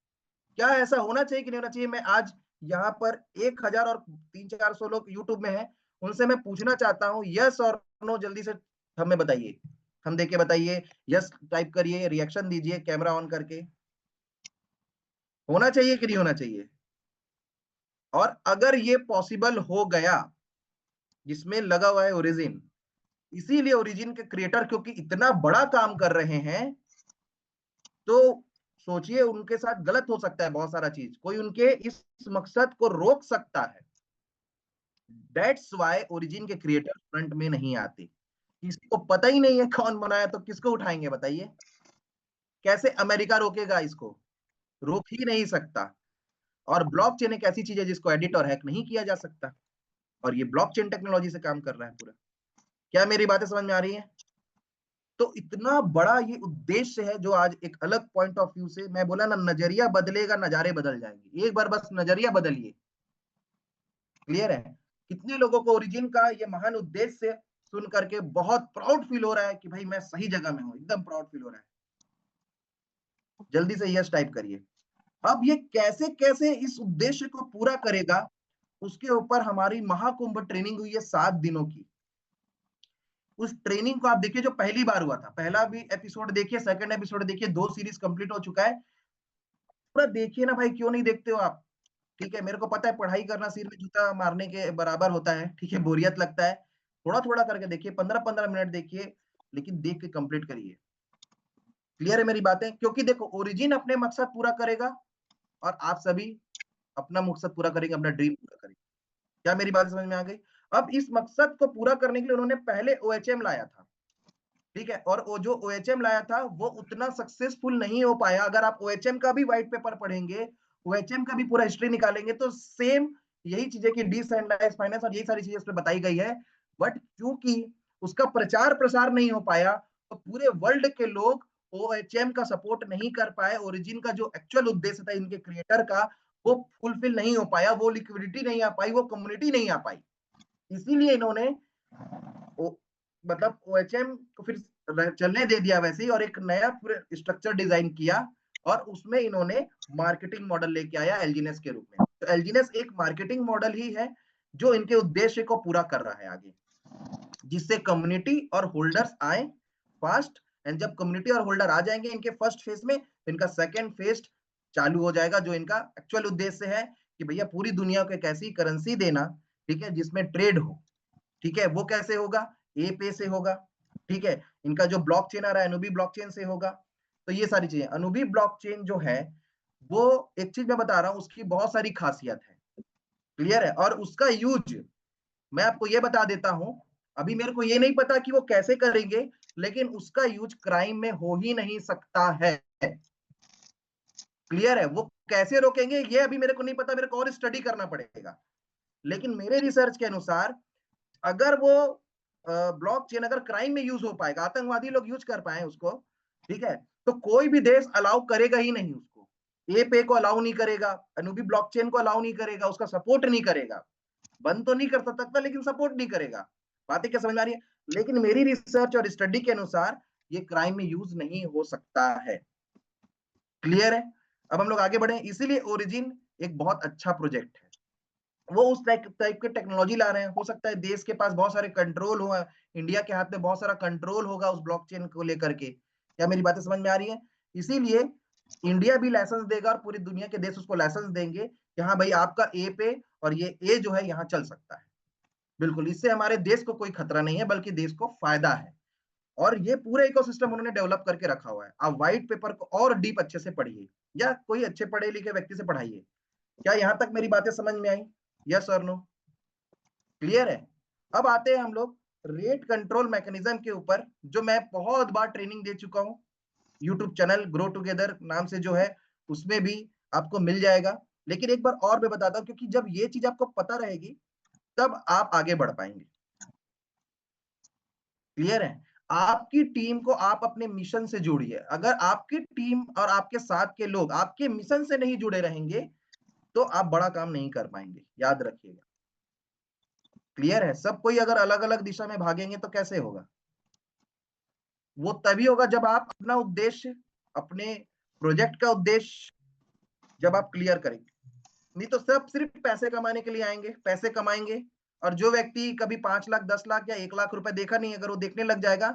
क्या ऐसा होना चाहिए कि नहीं होना चाहिए? मैं आज यहाँ पर 1000 और 300-400 लोग यूट्यूब में हैं, उनसे मैं पूछना चाहता हूँ, यस और नो, जल्दी से हमें बताइए, हम देख के बताइए। यस टाइप करिए, रिएक्शन दीजिए कैमरा ऑन करके। होना चाहिए कि नहीं होना चाहिए? और अगर ये पॉसिबल हो गया, जिसमें लगा हुआ है ओरिजिन, इसीलिए ओरिजिन के क्रिएटर क्योंकि इतना बड़ा काम कर रहे हैं, तो सोचिए उनके साथ गलत हो सकता है बहुत सारा चीज, कोई उनके इस मकसद को रोक सकता है। दैट्स वाई ओरिजिन के क्रिएटर फ्रंट में नहीं आते। किसी को पता ही नहीं है कौन बनाया, तो किसको उठाएंगे बताइए? कैसे अमेरिका रोकेगा इसको? रोक ही नहीं सकता। और ब्लॉकचेन एक ऐसी चीज है जिसको एडिट और हैक नहीं किया जा सकता, और ये ब्लॉकचेन टेक्नोलॉजी से काम कर रहा है पूरा। क्या मेरी बातें समझ में आ रही है? तो इतना बड़ा ये उद्देश्य है, जो आज एक अलग पॉइंट ऑफ व्यू से, मैं बोला ना, नजरिया बदलेगा, नजारे बदल जाएंगे। एक बार बस नजरिया बदलिए। क्लियर है? कितने लोगों को ओरिजिन का ये महान उद्देश्य सुन करके बहुत प्राउड फील हो रहा है कि भाई मैं सही जगह में हूं, एकदम प्राउड फील हो रहा है। जल्दी से यस टाइप करिए। अब ये कैसे कैसे इस उद्देश्य को पूरा करेगा, उसके ऊपर हमारी महाकुंभ ट्रेनिंग हुई है 7 दिनों की। उस ट्रेनिंग को आप देखिए, जो पहली बार हुआ था, पहला भी एपिसोड देखिए, सेकंड एपिसोड देखिए, 2 सीरीज कंप्लीट हो चुका है। पूरा देखिए ना भाई, क्यों नहीं देखते हो आप? ठीक है, मेरे को पता है पढ़ाई करना सिर में जूता मारने के बराबर होता है, ठीक है, बोरियत लगता है। थोड़ा थोड़ा करके देखिए, 15-15 मिनट देखिए, लेकिन देख के कंप्लीट करिए। क्लियर है मेरी बातें? क्योंकि देखो, ओरिजिन अपने मकसद पूरा करेगा, और आप सभी अपना मकसद पूरा करेंगे, अपना ड्रीम पूरा करेंगे। क्या मेरी बात समझ में आ गई? अब इस मकसद को पूरा करने के लिए उन्होंने पहले OHM लाया था, ठीक है, और वो जो OHM लाया था वो उतना सक्सेसफुल नहीं हो पाया। अगर आप OHM का भी व्हाइट पेपर पढ़ेंगे, OHM का भी पूरा हिस्ट्री निकालेंगे, तो सेम यही चीजें कि डिसेंट्रलाइज फाइनेंस और यही सारी चीजें उसमें बताई गई है। बट क्योंकि उसका प्रचार प्रसार नहीं हो पाया, तो पूरे वर्ल्ड के लोग OHM का सपोर्ट नहीं कर पाए। ओरिजिन का जो एक्चुअल उद्देश्य था इनके क्रिएटर का, वो फुलफिल नहीं हो पाया, वो लिक्विडिटी नहीं आ पाई, वो कम्युनिटी नहीं आ पाई। इसीलिए इन्होंने मतलब OHM को फिर चलने दे दिया वैसे ही, और एक नया पूरे स्ट्रक्चर डिजाइन किया, और उसमें इन्होंने मार्केटिंग मॉडल लेके आया एलजीनेस के रूप में। तो एलजीनेस एक मार्केटिंग मॉडल ही है जो इनके उद्देश्य को पूरा कर रहा है आगे, जिससे कम्युनिटी और होल्डर्स आए फास्ट। एंड जब कम्युनिटी और होल्डर आ जाएंगे इनके फर्स्ट फेज में, तो इनका सेकेंड फेज चालू हो जाएगा, जो इनका एक्चुअल उद्देश्य है कि भैया पूरी दुनिया को एक ऐसी करेंसी देना, ठीक है, जिसमें ट्रेड हो। ठीक है, वो कैसे होगा? ए पे से होगा। ठीक है, इनका जो ब्लॉकचेन आ रहा है अनुबी ब्लॉकचेन से होगा। तो ये सारी चीजें, अनुबी ब्लॉकचेन जो है वो, एक चीज मैं बता रहा हूं, उसकी बहुत सारी खासियत है। क्लियर है? और उसका यूज मैं आपको ये बता देता हूं, अभी मेरे को ये नहीं पता कि वो कैसे करेंगे, लेकिन उसका यूज क्राइम में हो ही नहीं सकता है। क्लियर है? वो कैसे रोकेंगे ये अभी मेरे को नहीं पता, मेरे को और स्टडी करना पड़ेगा। लेकिन मेरे रिसर्च के अनुसार, अगर वो ब्लॉकचेन अगर क्राइम में यूज हो पाएगा, आतंकवादी लोग यूज कर पाए उसको, ठीक है, तो कोई भी देश अलाउ करेगा ही नहीं उसको। ए पे को अलाउ नहीं करेगा, अनुबी ब्लॉकचेन को अलाउ नहीं करेगा, उसका सपोर्ट नहीं करेगा। बंद तो नहीं कर सकता लेकिन सपोर्ट नहीं करेगा। बातें क्या समझ में आ रही है? लेकिन मेरी रिसर्च और स्टडी के अनुसार ये क्राइम में यूज नहीं हो सकता है। क्लियर है? अब हम लोग आगे बढ़े। इसीलिए ओरिजिन एक बहुत अच्छा प्रोजेक्ट है। वो उस टाइप के टेक्नोलॉजी ला रहे हैं। हो सकता है देश के पास बहुत सारे कंट्रोल हो, इंडिया के हाथ में बहुत सारा कंट्रोल होगा उस ब्लॉकचेन को लेकर के। क्या मेरी बातें समझ में आ रही है? इसीलिए इंडिया भी लाइसेंस देगा और पूरी दुनिया के देश उसको लाइसेंस देंगे कि हाँ भाई आपका ए पे, और ये ए जो है यहाँ चल सकता है। बिल्कुल, इससे हमारे देश को कोई खतरा नहीं है, बल्कि देश को फायदा है। और ये पूरा इकोसिस्टम उन्होंने डेवलप करके रखा हुआ है। आप व्हाइट पेपर को और डीप अच्छे से पढ़िए, या कोई अच्छे पढ़े लिखे व्यक्ति से पढ़ाइए। क्या यहाँ तक मेरी बातें समझ में आई? यस और नो? क्लियर है? अब आते हैं हम लोग रेट कंट्रोल मैकेनिज्म के ऊपर, जो मैं बहुत बार ट्रेनिंग दे चुका हूं। यूट्यूब चैनल ग्रो टुगेदर नाम से जो है, उसमें भी आपको मिल जाएगा। लेकिन एक बार और मैं बताता हूं, क्योंकि जब ये चीज आपको पता रहेगी तब आप आगे बढ़ पाएंगे। क्लियर है? आपकी टीम को आप अपने मिशन से जोड़िए। अगर आपकी टीम और आपके साथ के लोग आपके मिशन से नहीं जुड़े रहेंगे, तो आप बड़ा काम नहीं कर पाएंगे, याद रखिएगा। क्लियर है? सब कोई अगर अलग अलग दिशा में भागेंगे तो कैसे होगा? वो तभी होगा जब आप अपना उद्देश्य, अपने प्रोजेक्ट का उद्देश्य जब आप क्लियर करेंगे। नहीं तो सब सिर्फ पैसे कमाने के लिए आएंगे, पैसे कमाएंगे। और जो व्यक्ति कभी 5 लाख 10 लाख या 1 लाख रुपए देखा नहीं, अगर वो देखने लग जाएगा,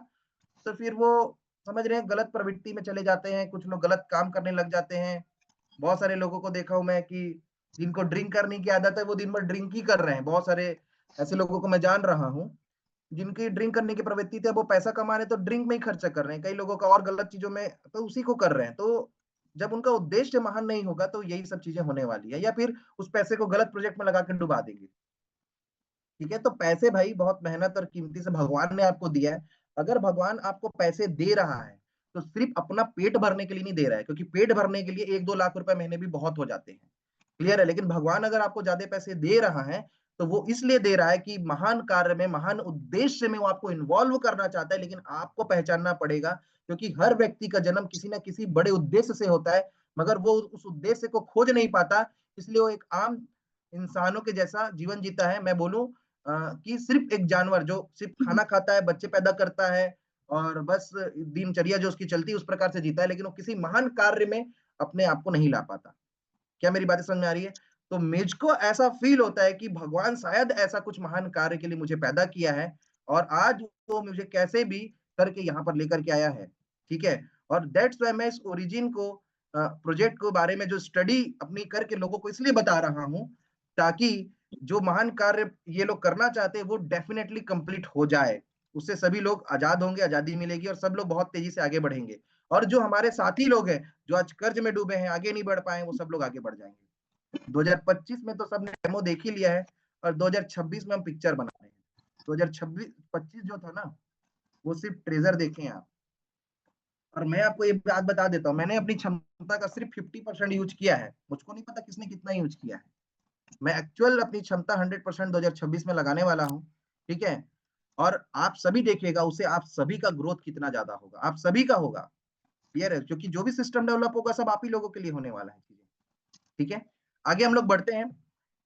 तो फिर वो, समझ रहे हैं, गलत प्रवृत्ति में चले जाते हैं। कुछ लोग गलत काम करने लग जाते हैं। बहुत सारे लोगों को देखा हूं मैं कि जिनको ड्रिंक करने की आदत है वो दिन भर ड्रिंक ही कर रहे हैं। बहुत सारे ऐसे लोगों को मैं जान रहा हूँ, जिनकी ड्रिंक करने की प्रवृत्ति थी, वो पैसा कमा रहे तो ड्रिंक में ही खर्चा कर रहे हैं। कई लोगों का और गलत चीजों में, तो उसी को कर रहे हैं। तो जब उनका उद्देश्य महान नहीं होगा तो यही सब चीजें होने वाली है, या फिर उस पैसे को गलत प्रोजेक्ट में लगा के डुबा देंगे। ठीक है? तो पैसे भाई बहुत मेहनत और कीमती से भगवान ने आपको दिया है। अगर भगवान आपको पैसे दे रहा है तो सिर्फ अपना पेट भरने के लिए नहीं दे रहा है, क्योंकि पेट भरने के लिए 1-2 लाख रुपए महीने भी बहुत हो जाते हैं। क्लियर है? लेकिन भगवान अगर आपको ज्यादा पैसे दे रहा है तो वो इसलिए दे रहा है कि महान कार्य में, महान उद्देश्य में वो आपको इन्वॉल्व करना चाहता है। लेकिन आपको पहचानना पड़ेगा, क्योंकि हर व्यक्ति का जन्म किसी ना किसी बड़े उद्देश्य से होता है, मगर वो उस उद्देश्य को खोज नहीं पाता। इसलिए वो एक आम इंसानों के जैसा जीवन जीता है। मैं बोलूं कि सिर्फ एक जानवर जो सिर्फ खाना खाता है, बच्चे पैदा करता है, और बस दिनचर्या जो उसकी चलती है उस प्रकार से जीता है, लेकिन वो किसी महान कार्य में अपने आप को नहीं ला पाता। क्या मेरी बातें समझ में आ रही है? तो मुझको ऐसा फील होता है कि भगवान शायद ऐसा कुछ महान कार्य के लिए मुझे पैदा किया है, और आज वो मुझे कैसे भी करके यहाँ पर लेकर के आया है। ठीक है? और दैट्स व्हाई मैं इस ओरिजिन को, प्रोजेक्ट को बारे में जो स्टडी अपनी करके लोगों को इसलिए बता रहा हूँ, ताकि जो महान कार्य ये लोग करना चाहते हैं वो डेफिनेटली कंप्लीट हो जाए। उससे सभी लोग आजाद होंगे, आजादी मिलेगी, और सब लोग बहुत तेजी से आगे बढ़ेंगे। और जो हमारे साथी लोग हैं जो आज कर्ज में डूबे हैं, आगे नहीं बढ़ पाए, वो सब लोग आगे बढ़ जाएंगे। 2025 में तो सबने डेमो देख ही लिया है, और 2026 में हम पिक्चर बना रहे हैं। 2026-25 जो था ना, वो सिर्फ ट्रेजर देखे हैं आप। और मैं आपको ये बात बता देता हूँ, मैंने अपनी क्षमता का सिर्फ 50% यूज किया है। मुझको नहीं पता किसने कितना यूज किया है। मैं एक्चुअल अपनी क्षमता 100% 2026 में लगाने वाला हूँ। ठीक है? और आप सभी देखिएगा उसे, आप सभी का ग्रोथ कितना ज्यादा होगा, आप सभी का होगा। क्लियर है? क्योंकि जो भी सिस्टम डेवलप होगा सब आप ही लोगों के लिए होने वाला है चीजें। ठीक है? आगे हम लोग बढ़ते हैं।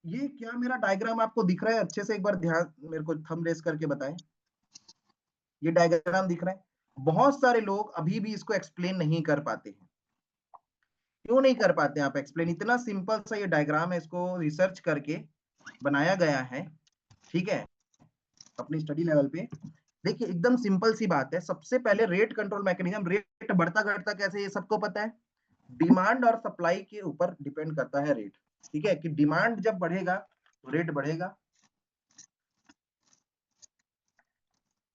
ये क्या मेरा डायग्राम आपको दिख रहा है अच्छे से? एक बार ध्यान, मेरे को थंब रेस करके बताएं। ये डायग्राम दिख रहा है? बहुत सारे लोग अभी भी इसको एक्सप्लेन नहीं कर पाते हैं। क्यों नहीं कर पाते हैं आप एक्सप्लेन? इतना सिंपल सा ये डायग्राम है, इसको रिसर्च करके बनाया गया है, ठीक है, अपनी स्टडी लेवल पे। देखिए एकदम सिंपल सी बात है। सबसे पहले रेट कंट्रोल मैकेनिज्म, रेट बढ़ता घटता कैसे ये सबको पता है। डिमांड और सप्लाई के ऊपर डिपेंड करता है रेट, ठीक है, कि डिमांड जब बढ़ेगा तो रेट बढ़ेगा,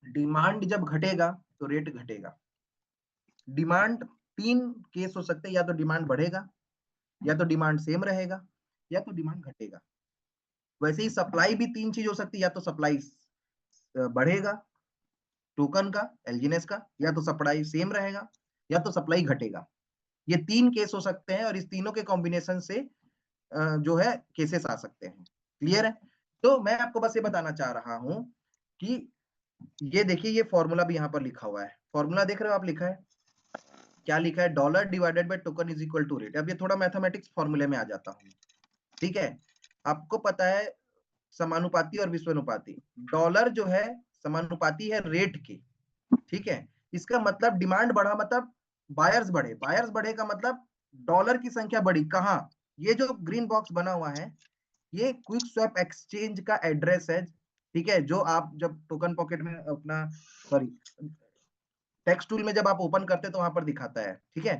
डिमांड जब घटेगा तो रेट घटेगा। डिमांड तीन केस हो सकते हैं, या तो डिमांड बढ़ेगा, या तो डिमांड सेम रहेगा, या तो डिमांड घटेगा। वैसे ही सप्लाई भी तीन चीज हो सकती है, या तो सप्लाई बढ़ेगा टोकन का, एलजीएनएस का, या तो सप्लाई सेम रहेगा, या तो सप्लाई घटेगा। ये तीन केस हो सकते हैं और इस तीनों के कॉम्बिनेशन से जो है केसेस आ सकते हैं। क्लियर है? तो मैं आपको बस ये बताना चाह रहा हूं कि ये देखिए, ये फॉर्मूला भी यहाँ पर लिखा हुआ है। फॉर्मूला देख रहे हो आप, लिखा है क्या? लिखा है dollar divided by token is equal to rate. अब ये थोड़ा मैथमेटिक्स फॉर्मूले में आ जाता हूँ, ठीक है। आपको पता है समानुपाती और विश्वानुपाती। डॉलर जो है समानुपाती है रेट के, ठीक है। इसका मतलब डिमांड बढ़ा मतलब बायर्स बढ़े, बायर्स बढ़े का मतलब डॉलर की संख्या बढ़ी। कहाँ? ये जो ग्रीन बॉक्स बना हुआ है ये क्विक स्वैप एक्सचेंज का एड्रेस है, ठीक है, जो आप जब टोकन पॉकेट में अपना, सॉरी, टेक्स्ट टूल में जब आप ओपन करते हैं तो वहां पर दिखाता है, ठीक है।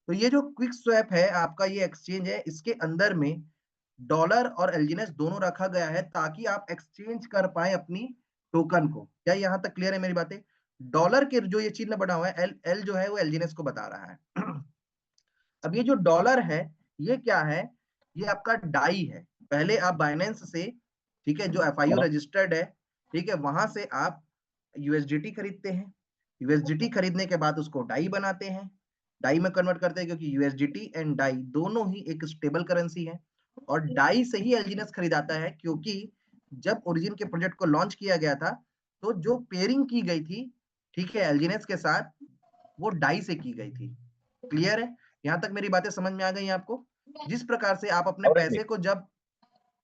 तो ये जो क्विक स्वैप है आपका, ये एक्सचेंज है, इसके अंदर में डॉलर और एलजीएनएस दोनों रखा गया है ताकि आप एक्सचेंज कर पाए अपनी टोकन को। क्या यहां तक क्लियर है मेरी बातें? डॉलर के जो ये चिन्ह बना हुआ है, एल एल जो है वो एलजीएनएस को बता रहा है। अब ये जो डॉलर है ये क्या है? ये आपका डाई है। पहले आप बाइनेंस से, ठीक है, जो एफआईओ रजिस्टर्ड है, ठीक है, वहां से आप यूएसडीटी खरीदते हैं। यूएसडीटी खरीदने के बाद उसको डाई बनाते हैं, डाई में कन्वर्ट करते हैं, क्योंकि यूएसडीटी एंड डाई दोनों ही एक स्टेबल करेंसी है। और डाई से ही एलजीएनएस खरीदाता है, क्योंकि जब ओरिजिन के प्रोजेक्ट को लॉन्च किया गया था तो जो पेयरिंग की गई थी, ठीक है, एलजीएनएस के साथ, वो डाई से की गई थी। क्लियर है? यहां तक मेरी बातें समझ में आ गई आपको? जिस प्रकार से आप अपने अमरीश पैसे को जब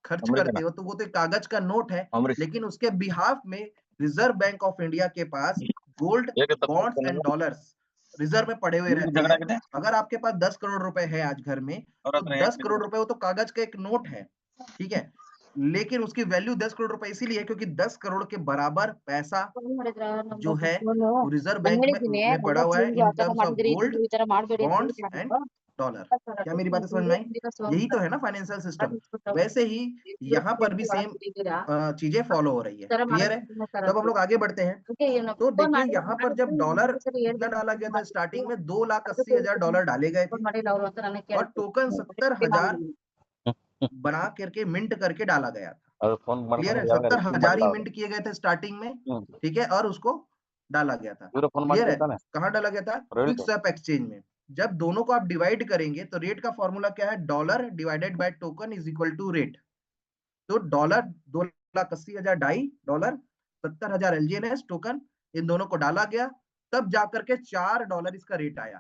खर्च अमरीश करते हो तो वो तो एक कागज का नोट है, अमरीश लेकिन उसके बिहाफ में रिजर्व बैंक ऑफ इंडिया के पास गोल्ड, ये कितना बात बॉन्ड्स करने एंड का डॉलर्स रिजर्व में पड़े हुए ये रहते झगड़ा हैं। कितने अगर आपके पास 10 करोड़ रुपए है आज घर में, और तो अपने 10 करोड़ रुपए वो तो कागज का एक नोट है, ठीक है, लेकिन उसकी वैल्यू 10 करोड़ रुपए इसीलिए है क्योंकि 10 करोड़ के बराबर पैसा जो है वो रिजर्व बैंक में पड़ा हुआ है, in terms of gold, bonds and dollar. क्या मेरी बातें समझ में आई? यही तो है ना फाइनेंशियल सिस्टम। वैसे ही यहाँ पर भी सेम चीजें फॉलो हो रही है। क्लियर है? तो अब हम लोग आगे बढ़ते हैं। तो देखिए यहाँ पर जब डॉलर कितना डाला गया था, स्टार्टिंग में 2,80,000 डाले गए थे, और टोकन 70,000 बना करके मिंट करके डाला गया था। और फोन मन क्लियर को है? यार 70,000 ही बदलाव मिंट किए गए थे स्टार्टिंग में, ठीक है, और उसको डाला गया था। पूरा फोन क्लियर है? ಮಾಡ್ತಿರ್ತಾನೆ कहाँ डाला गया था? रेडी क्विक तो स्वैप एक्सचेंज में। जब दोनों को आप डिवाइड करेंगे तो रेट का फॉर्मूला क्या है? Dollar divided by token is equal to rate. तो डॉलर 2,80,000 डाई डॉलर, 70,000 एलजीएनएस टोकन, इन दोनों को डाला गया, तब जाकर के $4 इसका रेट आया।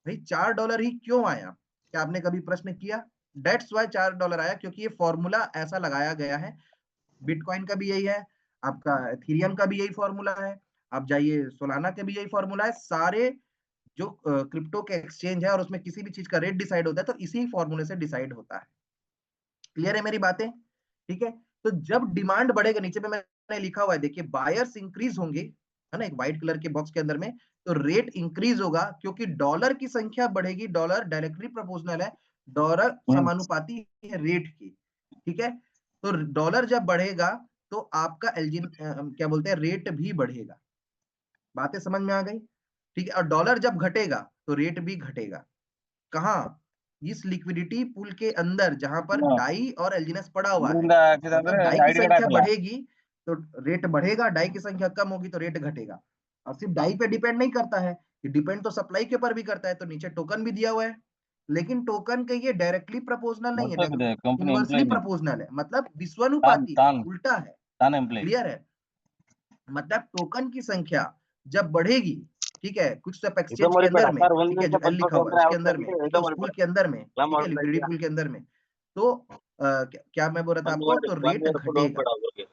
भाई $4 ही क्यों आया? क्या आपने कभी प्रश्न किया? डेट्स वाई $4 आया, क्योंकि ये फॉर्मूला ऐसा लगाया गया है। बिटकॉइन का भी यही है, आपका एथीरियम का भी यही फॉर्मूला है, आप जाइए सोलाना का भी यही फॉर्मूला है। सारे जो क्रिप्टो के एक्सचेंज है और उसमें किसी भी चीज का रेट डिसाइड होता है तो इसी फॉर्मूले से डिसाइड होता है। क्लियर है मेरी बातें? ठीक है। तो जब डिमांड बढ़ेगा, नीचे में मैंने लिखा हुआ है देखिए, बायर्स इंक्रीज होंगे, है ना, एक व्हाइट कलर के बॉक्स के अंदर में, तो रेट इंक्रीज होगा, क्योंकि डॉलर की संख्या बढ़ेगी। डॉलर डायरेक्टली प्रोपोर्शनल है, डॉलर समानुपाती है रेट की, ठीक है। तो डॉलर जब बढ़ेगा तो आपका एलजी क्या बोलते हैं, रेट भी बढ़ेगा। बातें समझ में आ गई? ठीक है। और डॉलर जब घटेगा तो रेट भी घटेगा। कहाँ? इस लिक्विडिटी पूल के अंदर, जहां पर डाई और एलजीएनएस पड़ा हुआ है। ಇದರಿಂದ ಹಾಕಿದ್ರೆ मतलब डाई की ಐಡಿ ಕಾರ್ಡ್ संख्या ಹಾಕಲ್ಲ बढ़ेगी तो रेट बढ़ेगा, डाई की संख्या कम होगी तो रेट घटेगा। और सिर्फ डाई पे डिपेंड नहीं करता है, ये डिपेंड तो सप्लाई के ऊपर भी करता है। तो नीचे टोकन भी दिया हुआ है, लेकिन टोकन के ये डायरेक्टली प्रोपोर्शनल नहीं है, ಮತ್ತೋಗಿದೆ ಕಂಪನಿ इनवर्सली ಎಂಪ್ಲಾಯी प्रोपोर्शनल है, मतलब तान विश्वानुपाती है, तान उल्टा है। तान एम्प्लॉय क्लियर है? मतलब टोकन की संख्या जब बढ़ेगी, ठीक है, कुछ सब ಇದು एक्सचेंज के मರಿಬೇಡ अंदर में, ಸರ್ ठीक है, ಒಂದಿವಸ जो एल लिखा ಬರ್ಬೇಕು हुआ है ಅಂದ್ರೆ उसके अंदर में, ಔಟ್ಸೈಡ್ ठीक ಇದು है, उस पूल मರಿಬೇಡ के अंदर में, ಎಲ್ಲ ठीक है, लिक्विडिटी पूल के अंदर में, तो क्या मैं बोल रहा था ಒಂದು आपको, ಒಂದು तो ಒಂದು रेट ಏರ್ಪೋರ್ಟ್ घटेगा, ಹೋಗ್ಬೇಡ ಅವ್ರಿಗೆ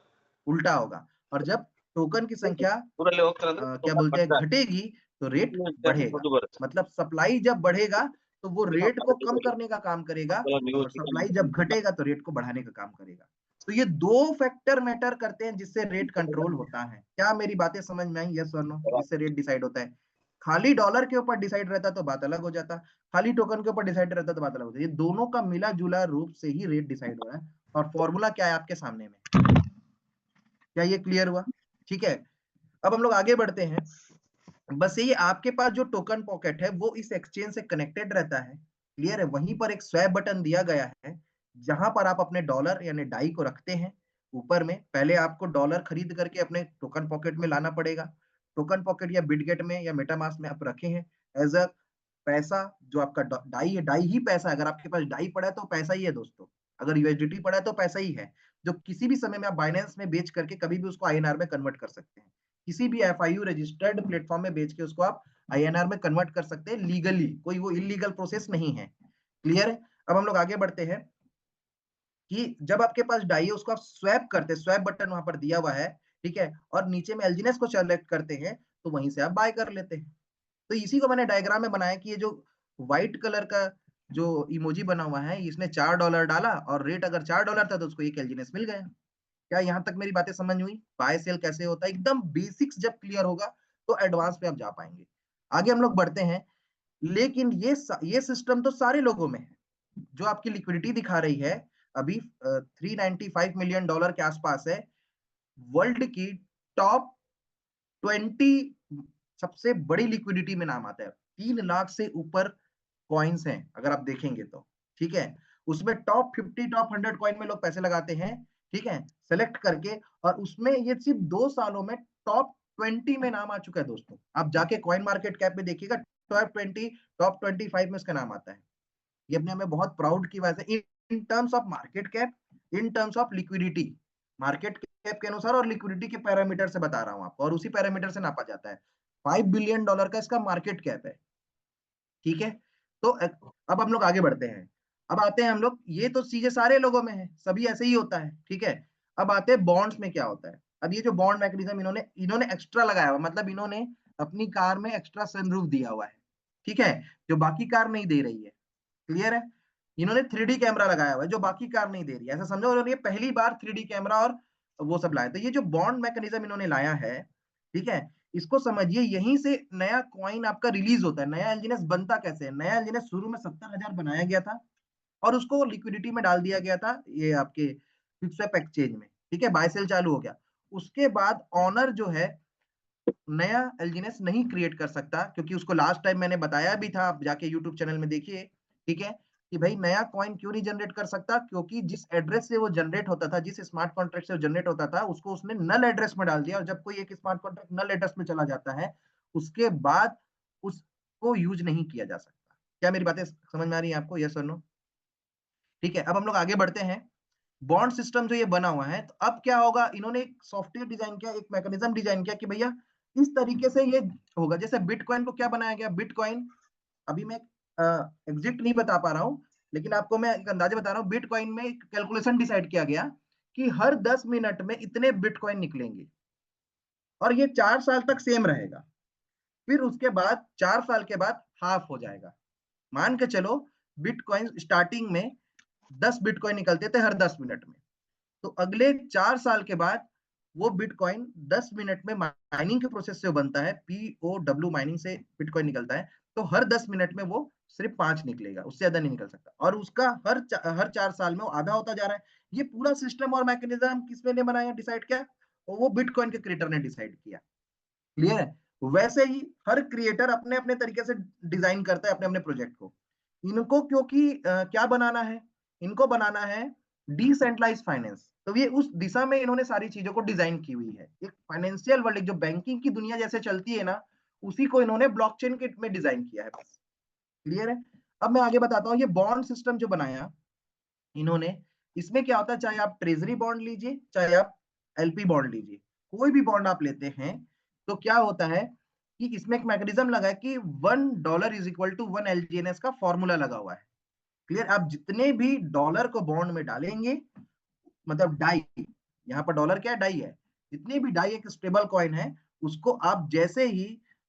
उल्टा होगा। और जब टोकन की संख्या ಊರಲ್ಲಿ ಹೋಗ್ತಾರಂದ್ರೆ क्या बोलते हैं घटेगी, तो रेट बढ़ेगा। मतलब सप्लाई जब बढ़ेगा तो वो रेट को कम करने का काम करेगा, और सप्लाई जब घटेगा तो रेट को बढ़ाने का काम करेगा। तो ये दो फैक्टर मैटर करते हैं जिससे रेट कंट्रोल होता है। क्या मेरी बातें समझ में आई? यस और नो? जिससे रेट डिसाइड होता है। खाली डॉलर के ऊपर डिसाइड रहता तो बात अलग हो जाता, खाली टोकन के ऊपर डिसाइड रहता तो बात अलग हो जाती। ये दोनों का मिला जुला रूप से ही रेट डिसाइड हो रहा है, और फॉर्मूला क्या है आपके सामने में। क्या ये क्लियर हुआ? ठीक है, अब हम लोग आगे बढ़ते हैं। बस ये आपके पास जो टोकन पॉकेट है वो इस एक्सचेंज से कनेक्टेड रहता है, क्लियर है। वहीं पर एक स्वैप बटन दिया गया है जहां पर आप अपने डॉलर यानी डाई को रखते हैं। ऊपर में पहले आपको डॉलर खरीद करके अपने टोकन पॉकेट में लाना पड़ेगा। टोकन पॉकेट या बिटगेट में या मेटामास्क में आप रखे हैं एज अ पैसा। जो आपका डाई है, डाई ही पैसा है। अगर आपके पास डाई पड़ा है तो पैसा ही है दोस्तों। अगर यूएसडीटी पड़ा है तो पैसा ही है, जो किसी भी समय में आप बाइनेंस में बेच करके कभी भी उसको आईएनआर में कन्वर्ट कर सकते हैं। किसी भी एफआईयू रजिस्टर्ड प्लेटफॉर्म में बेच के उसको आप आईएनआर में कन्वर्ट कर सकते हैं लीगली, कोई वो इलीगल प्रोसेस नहीं है। क्लियर है? अब हम लोग आगे बढ़ते हैं कि जब आपके पास डाई है उसको आप स्वैप करते हैं, स्वैप बटन वहां पर दिया हुआ है, ठीक है, और नीचे में एलजीनेस को सेलेक्ट करते हैं तो वहीं से आप बाय कर लेते हैं। तो इसी को मैंने डायग्राम में बनाया कि ये जो व्हाइट कलर का जो इमोजी बना हुआ है, इसने $4 डाला और रेट अगर $4 था तो उसको एक एलजीनेस मिल गया। क्या यहाँ तक मेरी बातें समझ हुई? बाय सेल कैसे होता है, एकदम बेसिक्स जब क्लियर होगा तो एडवांस पे आप जा पाएंगे। आगे हम लोग बढ़ते हैं। लेकिन ये सिस्टम तो सारे लोगों में है। जो आपकी लिक्विडिटी दिखा रही है अभी $395 मिलियन के आसपास है। वर्ल्ड की टॉप 20 सबसे बड़ी लिक्विडिटी में नाम आता है। 3 लाख से ऊपर कॉइन्स हैं अगर आप देखेंगे तो, ठीक है। उसमें टॉप 50 टॉप 100 कॉइन में लोग पैसे लगाते हैं, ठीक है, सेलेक्ट करके। और उसमें ये सिर्फ 2 सालों में टॉप 20 में नाम आ चुका है दोस्तों। आप जाके कॉइन मार्केट कैप में देखिएगा, टॉप 25 में इसका नाम आता है। ये अपने हमें बहुत प्राउड की बात है in terms of market cap, in terms of liquidity. Market cap के अनुसार और लिक्विडिटी के पैरामीटर से बता रहा हूं आपको, और उसी पैरामीटर से नापा जाता है। $5 बिलियन का इसका मार्केट कैप है, ठीक है। तो अब हम लोग आगे बढ़ते हैं। अब आते हैं हम लोग, ये तो चीजें सारे लोगों में है, सभी ऐसे ही होता है, ठीक है। अब आते हैं बॉन्ड्स में क्या होता है। अब ये जो बॉन्ड मैकेनिज्म इन्होंने इन्होंने एक्स्ट्रा लगाया हुआ, मतलब इन्होंने अपनी कार में एक्स्ट्रा सनरूफ दिया हुआ है, ठीक है, जो बाकी कार नहीं दे रही है। क्लियर है? इन्होंने 3D कैमरा लगाया हुआ है जो बाकी कार नहीं दे रही है। ऐसा समझो उन्होंने पहली बार 3D कैमरा और वो सब लाया। तो ये जो बॉन्ड मैकेनिज्म इन्होंने लाया है, ठीक है, इसको समझिए, यहीं से नया कॉइन आपका रिलीज होता है। नया एलजीएनएस बनता कैसे है? नया एलजीएनएस शुरू में 70,000 बनाया गया था और उसको लिक्विडिटी में डाल दिया गया था ये आपके फिक्सवेप एक्सचेंज में, ठीक है, बाय सेल चालू हो गया। उसके बाद ऑनर जो है नया एलजीएनएस नहीं क्रिएट कर सकता, क्योंकि उसको लास्ट टाइम मैंने बताया भी था, आप जाके यूट्यूब चैनल में देखिए, ठीक है, कि भाई नया कॉइन क्यों नहीं जनरेट कर सकता, क्योंकि जिस एड्रेस से वो जनरेट होता था, जिस स्मार्ट कॉन्ट्रैक्ट से वो जनरेट होता था, उसको उसने नल एड्रेस में डाल दिया। और जब कोई एक स्मार्ट कॉन्ट्रैक्ट नल एड्रेस में चला जाता है उसके बाद उसको यूज नहीं किया जा सकता। क्या मेरी बातें समझ में आ रही है आपको? यस और नो? ठीक है, अब हम लोग आगे बढ़ते हैं। बॉन्ड सिस्टम जो ये बना हुआ है, तो अब क्या होगा, इन्होंने एक सॉफ्टवेयर डिजाइन किया, एक मैकेनिज्म डिजाइन किया कि भैया इस तरीके से ये होगा। जैसे बिटकॉइन को क्या बनाया गया, बिटकॉइन अभी मैं एग्जैक्ट नहीं बता पा रहा हूं, लेकिन आपको मैं एक अंदाजे बता रहा हूं। बिटकॉइन में एक कैलकुलेशन डिसाइड किया गया कि हर 10 मिनट में इतने बिटकॉइन निकलेंगे, और ये 4 साल तक सेम रहेगा। फिर उसके बाद 4 साल के बाद हाफ हो जाएगा। मान के चलो बिटकॉइन स्टार्टिंग में 10 बिटकॉइन निकलते थे हर 10 मिनट में, तो अगले 4 साल के बाद वो बिटकॉइन 10 मिनट में माइनिंग के प्रोसेस से बनता है, POW माइनिंग से बिटकॉइन निकलता है। तो हर 10 मिनट में वो सिर्फ 5 निकलेगा, उससे ज्यादा नहीं निकल सकता। और उसका हर 4 साल में वो आधा होता जा रहा है। ये पूरा सिस्टम और मैकेनिज्म किसने ने बनाया, डिसाइड किया? वो बिटकॉइन के क्रिएटर ने डिसाइड किया। क्लियर है? वैसे ही हर क्रिएटर अपने अपने तरीके से डिजाइन करता है अपने अपने प्रोजेक्ट को। इनको क्योंकि क्या बनाना है, इनको बनाना है डिसेंट्रलाइज फाइनेंस। तो ये उस दिशा में इन्होंने सारी चीजों को डिजाइन की हुई है। एक फाइनेंशियल वर्ल्ड, जो बैंकिंग की दुनिया जैसे चलती है ना, उसी को इन्होंने ब्लॉकचेन के में डिजाइन किया है बस। क्लियर है? अब मैं आगे बताता हूँ। ये बॉन्ड सिस्टम जो बनाया इन्होंने, इसमें क्या होता है, चाहे आप ट्रेजरी बॉन्ड लीजिए चाहे आप एलपी बॉन्ड लीजिए, कोई भी बॉन्ड आप लेते हैं, तो क्या होता है कि इसमें एक मैकेनिज्म लगा है कि $1 = 1 LGNS का फॉर्मूला लगा हुआ है। क्लियर? आप जितने भी डॉलर को बॉन्ड में डालेंगे, मतलब डाई, यहाँ पर डॉलर क्या है, डाई है, जितने भी डाई एक स्टेबल कॉइन है, उसको आप जैसे ही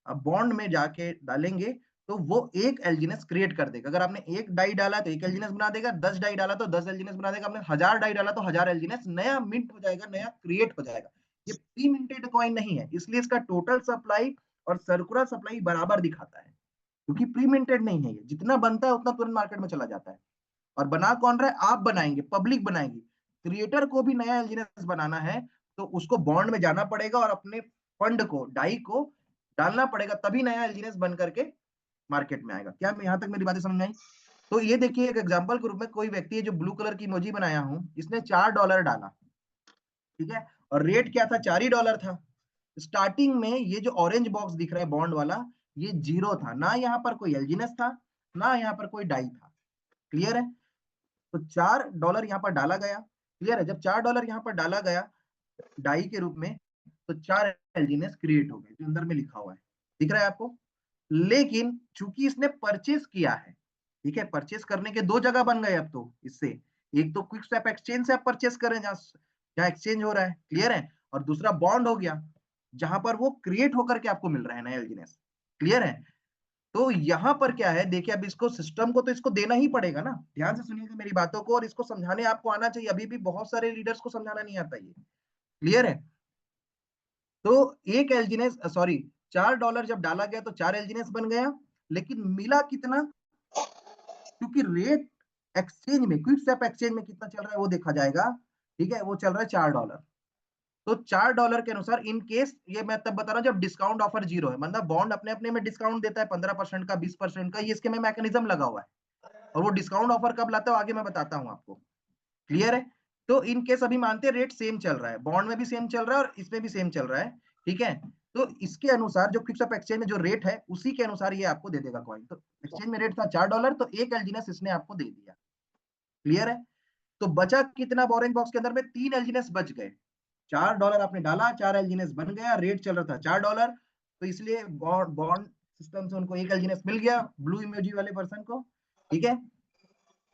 अब बॉन्ड में जाके डालेंगे तो वो एक एल्जीनेस क्रिएट कर देगा। अगर आपने एक डाई डाला तो एक एल्जीनेस बना देगा, 10 डाई डाला तो 10 एल्जीनेस बना देगा, आपने 1000 डाई डाला तो 1000 एल्जीनेस नया मिंट हो जाएगा, नया क्रिएट हो जाएगा। ये प्री मिंटेड कॉइन नहीं है, इसलिए इसका टोटल सप्लाई और सर्कुलर सप्लाई बराबर दिखाता है, क्योंकि प्री मिंटेड नहीं है। ये जितना बनता है उतना तुरंत मार्केट में चला जाता है। और बना कौन रहा है? आप बनाएंगे, पब्लिक बनाएगी। क्रिएटर को भी नया एल्जीनेस बनाना है तो उसको बॉन्ड में जाना पड़ेगा और अपने फंड को, डाई को डालना पड़ेगा, तभी नया एल्जीनेस बन करके मार्केट में आएगा। क्या यहां तक मेरी बातें समझ में आई? तो ये देखिए, एक एग्जांपल के रूप में कोई व्यक्ति है, जो ब्लू कलर की इमोजी बनाया हूं, इसने $4 डाला, ठीक है, और रेट क्या था? $4 था। स्टार्टिंग में ये जो ऑरेंज बॉक्स दिख रहा है बॉन्ड वाला, ये 0 था, ना यहाँ पर कोई एल्जीनेस था, ना यहाँ पर कोई डाई था। क्लियर है? तो $4 यहाँ पर डाला गया। क्लियर है? जब $4 यहाँ पर डाला गया डाई के रूप में, तो 4 एल्जीनेस क्रिएट हो गए, जो अंदर में लिखा हुआ है, दिख रहा है आपको? लेकिन चूंकि इसने परचेस किया है, ठीक है, परचेस करने के दो जगह बन गए अब तो इससे। एक तो क्विक स्वैप एक्सचेंज से आप परचेस करें, जहां जहां एक्सचेंज हो रहा है, क्लियर है, और दूसरा बॉन्ड हो गया, जहां पर वो क्रिएट होकर के आपको मिल रहा है नया एल्जीनेस। क्लियर है? तो यहाँ पर क्या है, देखिए, अब इसको सिस्टम को तो इसको देना ही पड़ेगा ना। ध्यान से सुनिएगा मेरी बातों को, और इसको समझाने आपको आना चाहिए। अभी भी बहुत सारे लीडर्स को समझाना नहीं आता ये। क्लियर है? तो एक एल्जीनेस, सॉरी, $4 जब डाला गया तो 4 एल्जीनेस बन गया, लेकिन मिला कितना? क्योंकि रेट एक्सचेंज में, क्विक स्वैप एक्सचेंज में कितना चल रहा है वो देखा जाएगा, ठीक है, वो चल रहा है $4। तो $4 के अनुसार, इन केस, ये मैं तब बता रहा हूँ जब डिस्काउंट ऑफर 0 है, मतलब बॉन्ड अपने अपने में डिस्काउंट देता है 15% का, 20% का, ये इसके में मैकेनिज्म लगा हुआ है, और वो डिस्काउंट ऑफर कब लाता है आगे मैं बताता हूँ आपको। क्लियर है? तो इन केस अभी मानते हैं रेट सेम चल रहा है, बॉन्ड में भी सेम चल रहा है और इसमें भी सेम चल रहा है, ठीक है, तो इसके अनुसार जो क्विक स्वैप एक्सचेंज में जो रेट है उसी के अनुसार ये आपको दे देगा कॉइन। तो एक्सचेंज में रेट था $4, तो एक एल्जीनेस इसने आपको दे दिया। क्लियर है? तो बचा कितना? ऑरेंज बॉक्स के अंदर में 3 एल्जीनेस बच गए। $4 आपने डाला, 4 एल्जीनेस बन गया, रेट चल रहा था $4, तो इसलिए बॉन्ड सिस्टम से उनको एक एल्जीनेस मिल गया, ब्लू इमोजी वाले पर्सन को, ठीक है।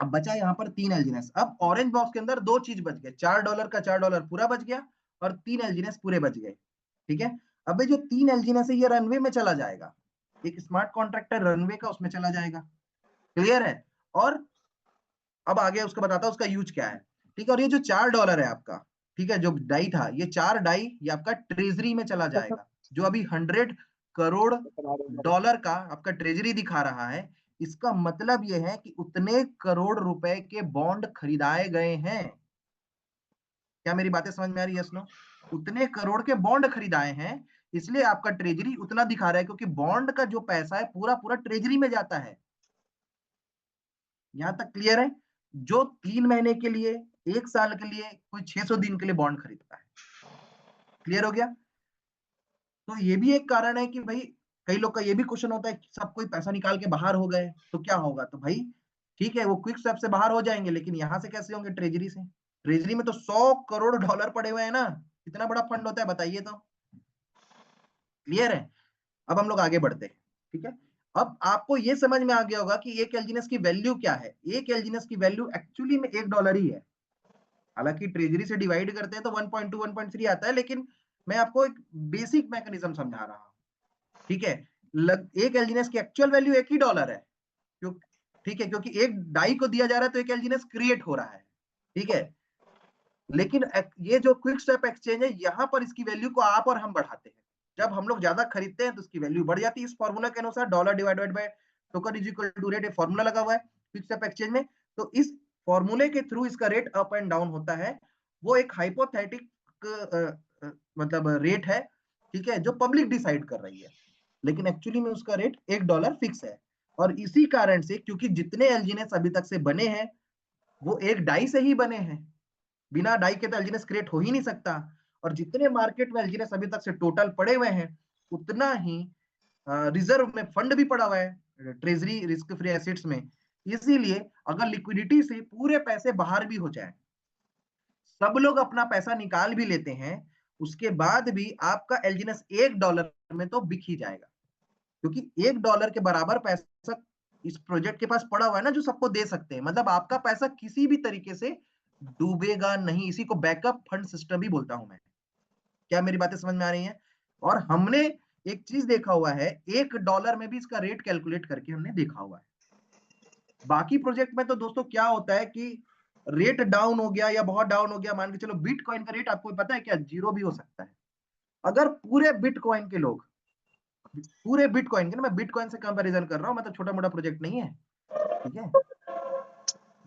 अब बचा यहाँ पर 3 एल्जीनेस। अब ऑरेंज बॉक्स के अंदर दो चीज बच गए, $4 का $4 पूरा बच गया और 3 एल्जीनेस पूरे बच गए, ठीक है। अब जो 3 एल्जीनेस है ये रनवे में चला जाएगा, एक स्मार्ट कॉन्ट्रैक्टर रनवे का उसमें चला जाएगा। क्लियर है? और अब आगे उसको बताता हूं उसका यूज क्या है, ठीक है। और ये जो $4 है आपका, ठीक है, जो डाई था, ये 4 डाई ये आपका ट्रेजरी में चला जाएगा, जो अभी $100 करोड़ का आपका ट्रेजरी दिखा रहा है। इसका मतलब ये है कि उतने करोड़ रुपए के बॉन्ड खरीदाए गए हैं। क्या मेरी बातें समझ में आ रही है? Yes no? उतने करोड़ के बॉन्ड खरीदाए हैं, इसलिए आपका ट्रेजरी उतना दिखा रहा है, क्योंकि बॉन्ड का जो पैसा है पूरा पूरा ट्रेजरी में जाता है। यहां तक क्लियर है? जो 3 महीने के लिए, 1 साल के लिए, कोई 600 दिन के लिए बॉन्ड खरीदता है। क्लियर हो गया? तो ये भी एक कारण है कि भाई, कई लोग का ये भी क्वेश्चन होता है कि सब कोई पैसा निकाल के बाहर हो गए तो क्या होगा? तो भाई ठीक है, वो क्विक स्वैप से बाहर हो जाएंगे, लेकिन यहां से कैसे होंगे? ट्रेजरी से। ट्रेजरी में तो $100 करोड़ पड़े हुए हैं ना, कितना बड़ा फंड होता है बताइए तो। क्लियर है? अब हम लोग आगे बढ़ते हैं, ठीक है। अब आपको ये समझ में आ गया होगा कि एक एल्जीनेस की वैल्यू क्या है। एक एल्जीनेस की वैल्यू एक्चुअली में $1 ही है। हालांकि ट्रेजरी से डिवाइड करते हैं तो 1.2 1.3 आता है, लेकिन मैं आपको एक बेसिक मैकेनिज्म समझा रहा हूं, ठीक है। एक एल्जीनेस की एक्चुअल वैल्यू $1 ही है, क्यों? ठीक है, क्योंकि एक डाई को दिया जा रहा है तो एक एल्जीनेस क्रिएट हो रहा है, ठीक है। लेकिन ये जो क्विक स्वैप एक्सचेंज है, यहाँ पर इसकी वैल्यू को आप और हम बढ़ाते हैं। जब हम लोग ज्यादा खरीदते हैं तो उसकी वैल्यू बढ़ जाती है। इस फॉर्मूला के अनुसार dollar divided by token is equal to rate, formula लगा हुआ है क्विक स्वैप एक्सचेंज में। तो इस फॉर्मूले के थ्रू इसका रेट अप एंड डाउन होता है। वो एक हाइपोथेटिक मतलब रेट है, ठीक है, जो पब्लिक डिसाइड कर रही है, लेकिन एक्चुअली में उसका रेट $1 फिक्स है। और इसी कारण से, क्योंकि जितने एल्जीनेस अभी तक से बने हैं वो एक डाई से ही बने हैं, बिना डाई के तो एल्जीनेस क्रिएट हो ही नहीं सकता। और जितने मार्केट में एल्जीनेस अभी तक से टोटल पड़े हुए हैं, उतना ही रिजर्व में फंड भी पड़ा हुआ है ट्रेजरी रिस्क फ्री एसेट्स में। इसीलिए अगर लिक्विडिटी से पूरे पैसे बाहर भी हो जाए, सब लोग अपना पैसा निकाल भी लेते हैं, उसके बाद भी आपका एल्जीनेस $1 में तो बिक ही जाएगा, क्योंकि $1 के बराबर पैसा इस प्रोजेक्ट के पास पड़ा हुआ है ना, जो सबको दे सकते हैं। मतलब आपका पैसा किसी भी तरीके से डूबेगा नहीं। इसी को बैकअप फंड सिस्टम भी बोलता हूं मैं। क्या मेरी बातें समझ में आ रही हैं? और हमने एक चीज देखा हुआ है, $1 में भी इसका रेट कैलकुलेट करके हमने देखा हुआ है। बाकी प्रोजेक्ट में तो दोस्तों क्या होता है कि रेट डाउन हो गया या बहुत डाउन हो गया, मान के चलो बिटकॉइन का रेट आपको पता है क्या, 0 भी हो सकता है। अगर पूरे बिटकॉइन के लोग, पूरे बिटकॉइन के ना, मैं बिटकॉइन से कंपैरिजन कर रहा हूं, मतलब छोटा मोटा प्रोजेक्ट नहीं है, ठीक है।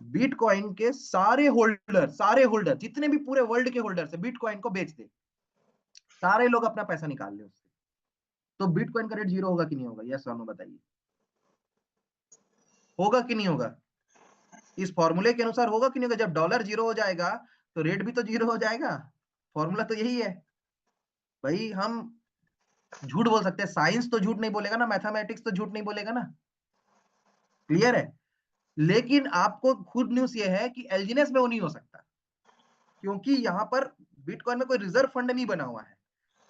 बिटकॉइन के सारे होल्डर जितने भी पूरे वर्ल्ड के होल्डर है बिटकॉइन को बेच दे, सारे लोग अपना पैसा निकाल ले उससे, तो बिटकॉइन का रेट 0 होगा कि नहीं होगा? यस और नो बताइए, होगा कि नहीं होगा? इस फॉर्मूले के अनुसार होगा कि नहीं होगा? जब डॉलर 0 हो जाएगा तो रेट भी तो 0 हो जाएगा। फॉर्मूला तो यही है भाई। हम झूठ बोल सकते हैं, साइंस तो झूठ नहीं बोलेगा ना, मैथमेटिक्स तो झूठ नहीं बोलेगा ना, क्लियर है। लेकिन आपको खुद न्यूज़ ये है कि एलजीनेस में वो नहीं हो सकता, क्योंकि यहाँ पर बिटकॉइन में कोई रिजर्व फंड नहीं बना हुआ है,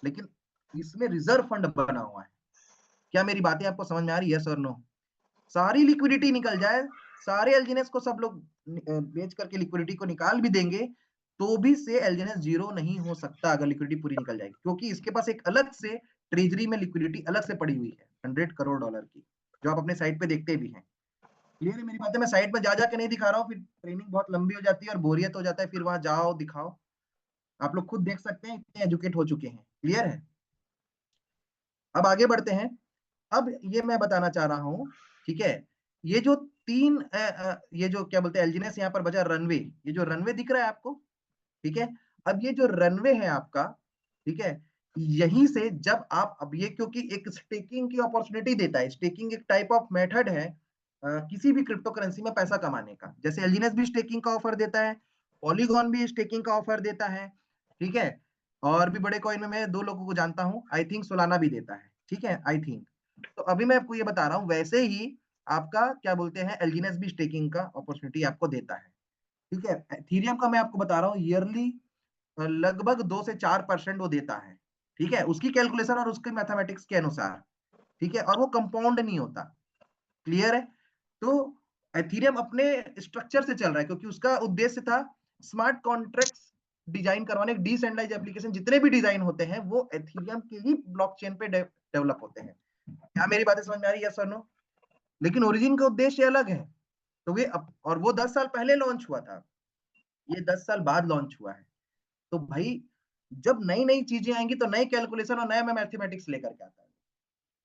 लेकिन इसमें रिजर्व फंड बना हुआ है। क्या मेरी बातें आपको समझ में आ रही है? यस और नो? सारी लिक्विडिटी निकल जाए, सारे एलजीनेस को सब लोग बेच करके लिक्विडिटी को निकाल भी देंगे, तो भी से एलजीनेस 0 नहीं हो सकता अगर लिक्विडिटी पूरी निकल जाएगी, क्योंकि इसके पास एक अलग से ट्रेजरी में लिक्विडिटी अलग से पड़ी हुई है $100 करोड़ की, जो आप अपने साइट पे देखते भी हैं। क्लियर है मेरी बातें? मैं साइट पे जा जाके नहीं दिखा रहा हूँ, फिर ट्रेनिंग बहुत लंबी हो जाती है और बोरियत हो जाता है, फिर वहां जाओ दिखाओ। आप लोग खुद देख सकते हैं, इतने एजुकेट हो चुके हैं। क्लियर है? अब आगे बढ़ते हैं। अब ये मैं बताना चाह रहा हूं, ठीक है, ये जो ये जो क्या बोलते हैं एलजीनेस, यहाँ पर बचा रनवे। ये जो रनवे दिख रहा है आपको, ठीक है, अब ये जो रनवे है आपका, ठीक है, यहीं से जब आप, अब ये क्योंकि एक स्टेकिंग की अपॉर्चुनिटी देता है, स्टेकिंग एक टाइप ऑफ मेथड है किसी भी क्रिप्टो करेंसी में पैसा कमाने का। जैसे एलजीनेस भी स्टेकिंग का ऑफर देता है, पॉलीगॉन भी स्टेकिंग का ऑफर देता है, ठीक है, और भी बड़े कॉइन में मैं 2 लोगों को जानता हूं, आई थिंक सोलाना भी देता है, ठीक है, आई थिंक। तो अभी मैं आपको ये बता रहा हूँ, वैसे ही आपका क्या बोलते हैं एलजीनेस भी स्टेकिंग का अपॉर्चुनिटी आपको देता है, ठीक है। एथीरियम का मैं आपको बता रहा हूँ, ईयरली लगभग 2 से 4% वो देता है, ठीक है, उसकी कैलकुलेशन और उसके मैथमेटिक्स के अनुसार, ठीक है, और वो कंपाउंड नहीं होता। क्लियर है? तो एथीरियम अपने स्ट्रक्चर से चल रहा है, क्योंकि उसका उद्देश्य था स्मार्ट कॉन्ट्रैक्ट्स डिजाइन करवाने, डिसेंट्रलाइज्ड एप्लीकेशन जितने भी डिजाइन होते हैं वो एथीरियम के ही ब्लॉकचेन पे डेवलप होते हैं। क्या मेरी बातें समझ में आ रही है? यस और नो? लेकिन ओरिजिन का उद्देश्य अलग है। तो और वो 10 साल पहले लॉन्च हुआ था, ये 10 साल बाद लॉन्च हुआ है। तो भाई जब नई नई चीजें आएंगी तो नई कैलकुलेशन और नया मैथमेटिक्स लेकर के आता है।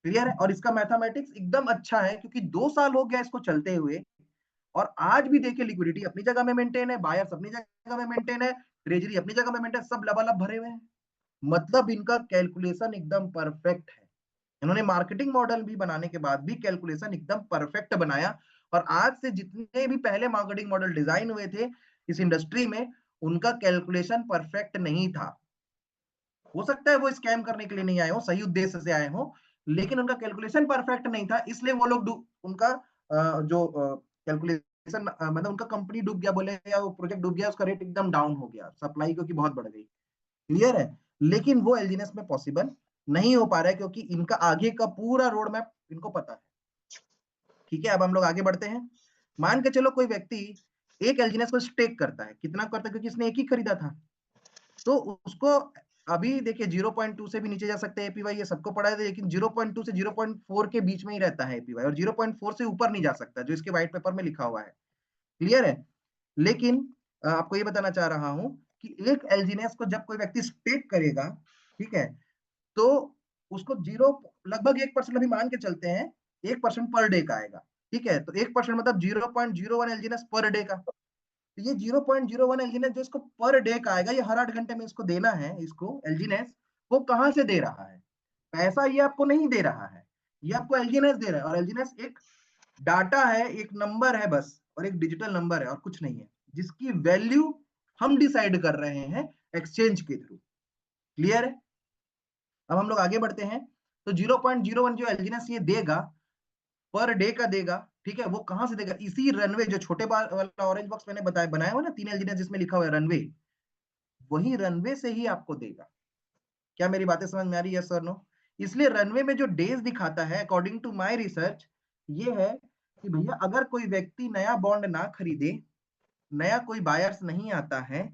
क्लियर है? और इसका मैथमेटिक्स एकदम अच्छा है, क्योंकि 2 साल हो गया इसको चलते हुए, और आज भी देखिए लिक्विडिटी अपनी जगह में मेंटेन है, बायर्स अपनी जगह में मेंटेन है, ट्रेजरी अपनी जगह में मेंटेन, सब लबालब भरे हुए हैं। मतलब इनका कैलकुलेशन एकदम परफेक्ट है। इन्होंने मार्केटिंग मॉडल भी बनाने के बाद भी कैलकुलेशन एकदम परफेक्ट बनाया, और आज से जितने भी पहले मार्केटिंग मॉडल डिजाइन हुए थे इस इंडस्ट्री में, उनका कैलकुलेशन परफेक्ट नहीं था। हो सकता है वो स्कैम करने के लिए नहीं आए हो, सही उद्देश्य से आए हो, लेकिन उनका कैलकुलेशन परफेक्ट नहीं था, इसलिए वो लोग उनका जो कैलकुलेशन मतलब उनका कंपनी डूब गया बोले, या वो प्रोजेक्ट डूब गया, उसका रेट एकदम डाउन हो गया, सप्लाई क्योंकि बहुत बढ़ गई। क्लियर है? लेकिन वो एलजीनेस में पॉसिबल नहीं हो पा रहा है, क्योंकि इनका आगे का पूरा रोड मैप इनको पता है। ठीक है, अब हम लोग आगे बढ़ते हैं। मान के चलो कोई व्यक्ति एक एलजीनेस को स्टेक करता है, कितना करता है, क्योंकि इसने एक ही खरीदा था, तो उसको अभी देखिए 0.2 से भी नीचे जा सकते हैं एपीवाई, ये सबको पड़ा है, लेकिन 0.2 से 0.4 के बीच में ही रहता है एपीवाई, और 0.4 से ऊपर नहीं जा सकता, जो इसके व्हाइट पेपर में लिखा हुआ है। क्लियर है? लेकिन आपको ये बताना चाह रहा हूं कि एक एलजीनेस को जब कोई व्यक्ति स्टेक करेगा, ठीक है, तो उसको जीरो, लगभग 1% अभी मान के चलते हैं, 1% पर डे का आएगा, ठीक है, तो 1% मतलब 0.01 एलजीनेस पर डे का। तो ये 0.01 एलजीनेस जो इसको पर डे का आएगा, ये हर 8 घंटे में इसको देना है, इसको एलजीनेस वो कहां से दे रहा है? पैसा ये आपको नहीं दे रहा है, ये आपको एलजीनेस दे रहा है, और एलजीनेस एक डाटा है, एक नंबर है बस, और एक डिजिटल नंबर है और कुछ नहीं है, जिसकी वैल्यू हम डिसाइड कर रहे हैं एक्सचेंज के थ्रू। क्लियर है? अब हम लोग आगे बढ़ते हैं। तो 0.01 जो एलजीनेस ये देगा, पर डे का देगा, ठीक है, वो कहां से देगा? इसी रनवे, जो छोटे वाला ऑरेंज बॉक्स मैंने बताया बनाया हुआ ना 3 एलजीनेस जिसमें लिखा हुआ है रनवे, वही रनवे से ही आपको देगा। क्या मेरी बातें समझ में आ रही है? यस और नो? इसलिए रनवे में जो डेज दिखाता है, अकॉर्डिंग टू माय रिसर्च, ये है कि भैया अगर कोई व्यक्ति नया बॉन्ड ना खरीदे, नया कोई बायर्स नहीं आता है,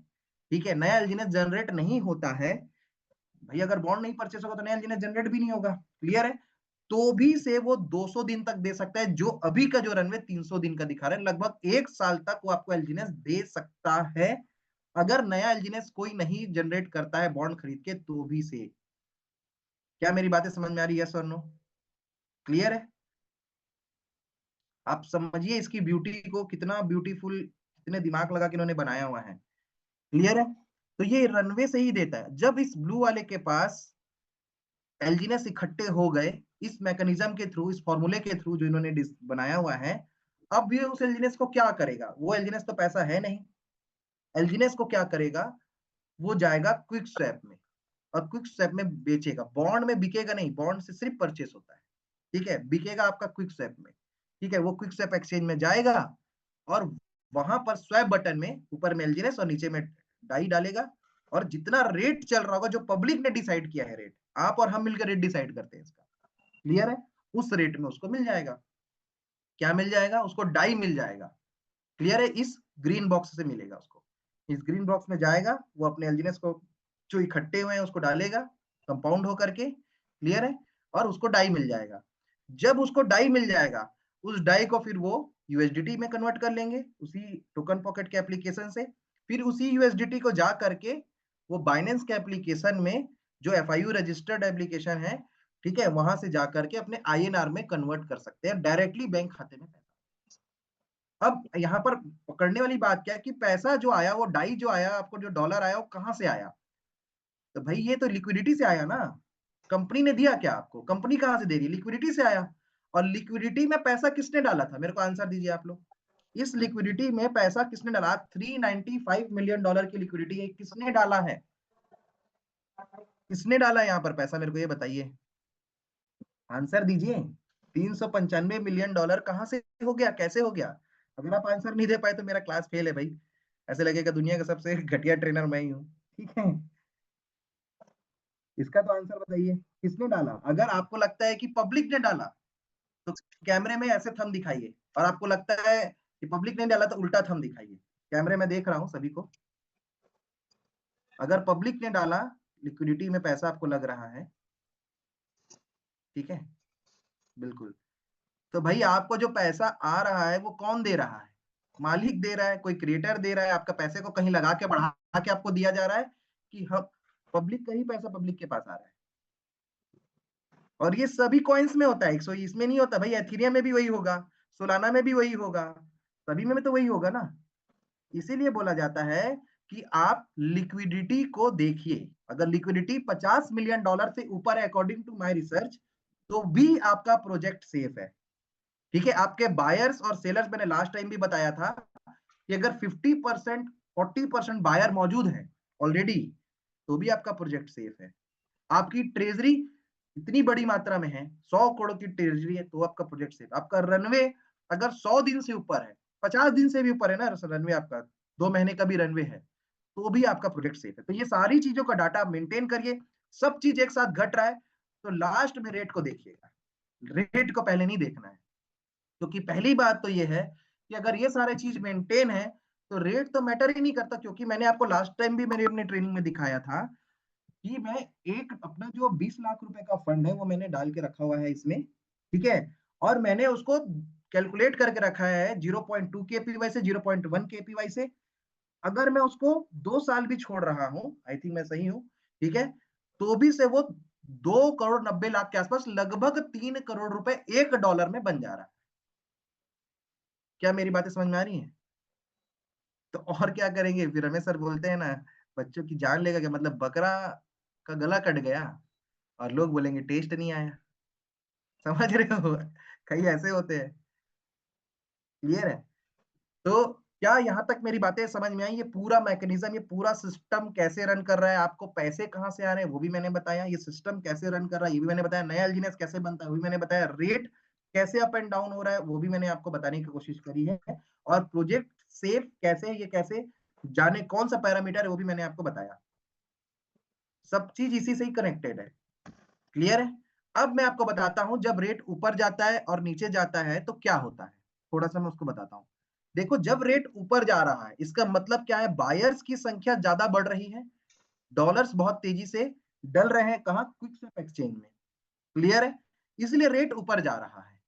ठीक है, नया एलजीनेस जनरेट नहीं होता है, भाई अगर बॉन्ड नहीं परचेस होगा तो नया एलजीएनएस जनरेट भी नहीं होगा। क्लियर है? तो भी से वो 200 दिन तक दे सकता है, जो अभी का जो रनवे 300 दिन का दिखा रहा है, लगभग 1 साल तक वो आपको एलजीएनएस दे सकता है, अगर नया एलजीएनएस कोई नहीं जनरेट करता है बॉन्ड खरीद के तो भी से। क्या मेरी बातें समझ में आ रही है? यस और नो? क्लियर है? आप समझिए इसकी ब्यूटी को, कितना ब्यूटीफुल, कितने दिमाग लगा के इन्होंने बनाया हुआ है। क्लियर है? तो ये रनवे से ही देता है। जब इस ब्लू वाले के पास एलजीएनएस इकट्ठे हो गए इस मैकेनिज्म के थ्रू, इस फॉर्मूले के थ्रू जो इन्होंने बनाया हुआ है, अब ये उस एलजीएनएस को क्या करेगा? वो एलजीएनएस तो पैसा है नहीं, एलजीएनएस को क्या करेगा? वो जाएगा क्विक स्वैप में और क्विक स्वैप में बेचेगा। बॉन्ड में बिकेगा नहीं, बॉन्ड से सिर्फ परचेस होता है। ठीक है? बिकेगा आपका क्विक स्वैप में। ठीक है? वो क्विक स्वैप एक्सचेंज में जाएगा और वहां पर स्वैप बटन में ऊपर में एलजीएनएस और नीचे में डाई डालेगा, और जितना रेट चल रहा होगा, जो पब्लिक ने डिसाइड किया है रेट, आप और हम मिलकर रेट डिसाइड करते हैं इसका। क्लियर है? उस रेट में उसको मिल जाएगा। क्या मिल जाएगा? उसको डाई मिल जाएगा। क्लियर है? इस ग्रीन बॉक्स से मिलेगा उसको। इस ग्रीन बॉक्स में जाएगा, वो अपने एलजीएनएस को जो इकट्ठे हुए हैं उसको डालेगा कंपाउंड होकर के। क्लियर है? और उसको डाई मिल जाएगा। जब उसको डाई मिल जाएगा, उस डाई को फिर वो यूएसडीटी में कन्वर्ट कर लेंगे उसी टोकन पॉकेट के एप्लीकेशन से। फिर उसी यूएसडीटी को जा करके वो बाइनेंस के एप्लीकेशन में, जो एफआईयू रजिस्टर्ड एप्लीकेशन है, ठीक है, वहां से जाकर के अपने आईएनआर में कन्वर्ट कर सकते हैं डायरेक्टली बैंक खाते में। अब यहाँ पर पकड़ने वाली बात क्या है कि पैसा जो आया, वो डाई जो आया, आपको जो डॉलर आया, वो कहाँ से आया? तो भाई ये तो लिक्विडिटी से आया ना। कंपनी ने दिया क्या आपको? कंपनी कहाँ से दे रही है? लिक्विडिटी से आया। और लिक्विडिटी में पैसा किसने डाला था? मेरे को आंसर दीजिए आप लोग। इस लिक्विडिटी में पैसा किसने डाला? 395 मिलियन डॉलर की लिक्विडिटी है, किसने डाला है? किसने डाला यहाँ पर पैसा? मेरे को ये बताइए, आंसर दीजिए। 395 मिलियन डॉलर कहाँ से हो गया? कैसे हो गया? अगर आप आंसर नहीं दे पाए तो मेरा क्लास फेल है भाई। ऐसे लगेगा दुनिया का सबसे घटिया ट्रेनर मैं ही हूँ। ठीक है? इसका तो आंसर बताइए, किसने डाला? अगर आपको लगता है कि पब्लिक ने डाला तो कैमरे में ऐसे थंब दिखाइए, और आपको लगता है कि पब्लिक ने डाला तो उल्टा थंब दिखाइए। कैमरे में देख रहा हूं सभी को। अगर पब्लिक ने डाला, लिक्विडिटी में पैसा आपको लग रहा है, ठीक है, बिल्कुल, तो भाई आपको जो पैसा आ रहा है वो कौन दे रहा है? मालिक दे रहा है, कोई क्रिएटर दे रहा है, आपका पैसे को कहीं लगा के बढ़ा के आपको दिया जा रहा है, कि हम पब्लिक का ही पैसा पब्लिक के पास आ रहा है। और ये सभी कॉइन्स में होता है, इसमें नहीं होता भाई। एथेरियम में भी वही होगा, सोलाना में भी वही होगा, सभी में तो वही होगा ना। इसीलिए बोला जाता है कि आप लिक्विडिटी को देखिए। अगर लिक्विडिटी 50 मिलियन डॉलर से ऊपर है अकॉर्डिंग टू माय रिसर्च, तो भी आपका प्रोजेक्ट सेफ है। ठीक है? आपके बायर्स और सेलर्स, मैंने लास्ट टाइम भी बताया था कि अगर 50% 40% बायर मौजूद है ऑलरेडी, तो भी आपका प्रोजेक्ट सेफ है। आपकी ट्रेजरी इतनी बड़ी मात्रा में है, 100 करोड़ की ट्रेजरी है, तो आपका प्रोजेक्ट सेफ। आपका रनवे अगर 100 दिन से ऊपर है, 50 दिन से भी ऊपर है ना रनवे, आपका 2 महीने का भी रनवे है, तो भी आपका प्रोजेक्ट सेफ है। तो ये सारी चीजों का डाटा मेंटेन करिए। सब चीज एक साथ घट रहा है तो लास्ट में रेट को देखिएगा, रेट को पहले नहीं देखना है। क्योंकि पहली बात तो ये है कि अगर ये सारे चीज मेंटेन है तो रेट तो मैटर ही नहीं करता। क्योंकि मैंने आपको लास्ट टाइम भी मेरे अपने ट्रेनिंग में दिखाया था कि मैं एक अपना जो 20 लाख रुपए का फंड है वो मैंने डाल के रखा हुआ है इसमें। ठीक है? और मैंने उसको कैलकुलेट करके रखा है 0.2 केपीवाई से 0.1 केपीवाई से। अगर मैं उसको 2 साल भी छोड़ रहा हूं, आई थिंक मैं सही हूं, ठीक है, तो भी से वो 2 करोड़ 90 लाख के आसपास, लगभग 3 करोड़ रुपए एक डॉलर में बन जा रहा है। क्या मेरी बातें समझ में आ रही हैं? तो और क्या करेंगे फिर? रमेश सर बोलते हैं ना, बच्चों की जान लेगा क्या? मतलब बकरा का गला कट गया और लोग बोलेंगे टेस्ट नहीं आया। समझ रहे हो? कई ऐसे होते हैं। क्लियर है? तो क्या यहाँ तक मेरी बातें समझ में आई? ये पूरा मैकेनिज्म, ये पूरा सिस्टम कैसे रन कर रहा है, आपको पैसे कहाँ से आ रहे हैं वो भी मैंने बताया, ये सिस्टम कैसे रन कर रहा है ये भी मैंने बताया, नया एलजीएनएस कैसे बनता है वो भी मैंने बताया, रेट कैसे अप एंड डाउन हो रहा है वो भी मैंने आपको बताने की कोशिश करी है, और प्रोजेक्ट सेफ कैसे है, ये कैसे जाने, कौन सा पैरामीटर है वो भी मैंने आपको बताया। सब चीज इसी से ही कनेक्टेड है। क्लियर है? अब मैं आपको बताता हूं जब रेट ऊपर जाता है और नीचे जाता है तो क्या होता है। थोड़ा सा मैं उसको बताता हूं। देखो, जब रेट ऊपर जा रहा है इसका मतलब क्या है? बायर्स की संख्या ज्यादा बढ़ रही है, डॉलर्स बहुत तेजी से डल रहे हैं कहाँ? क्विक स्वैप एक्सचेंज में। क्लियर है? इसलिए रेट ऊपर जा रहा है।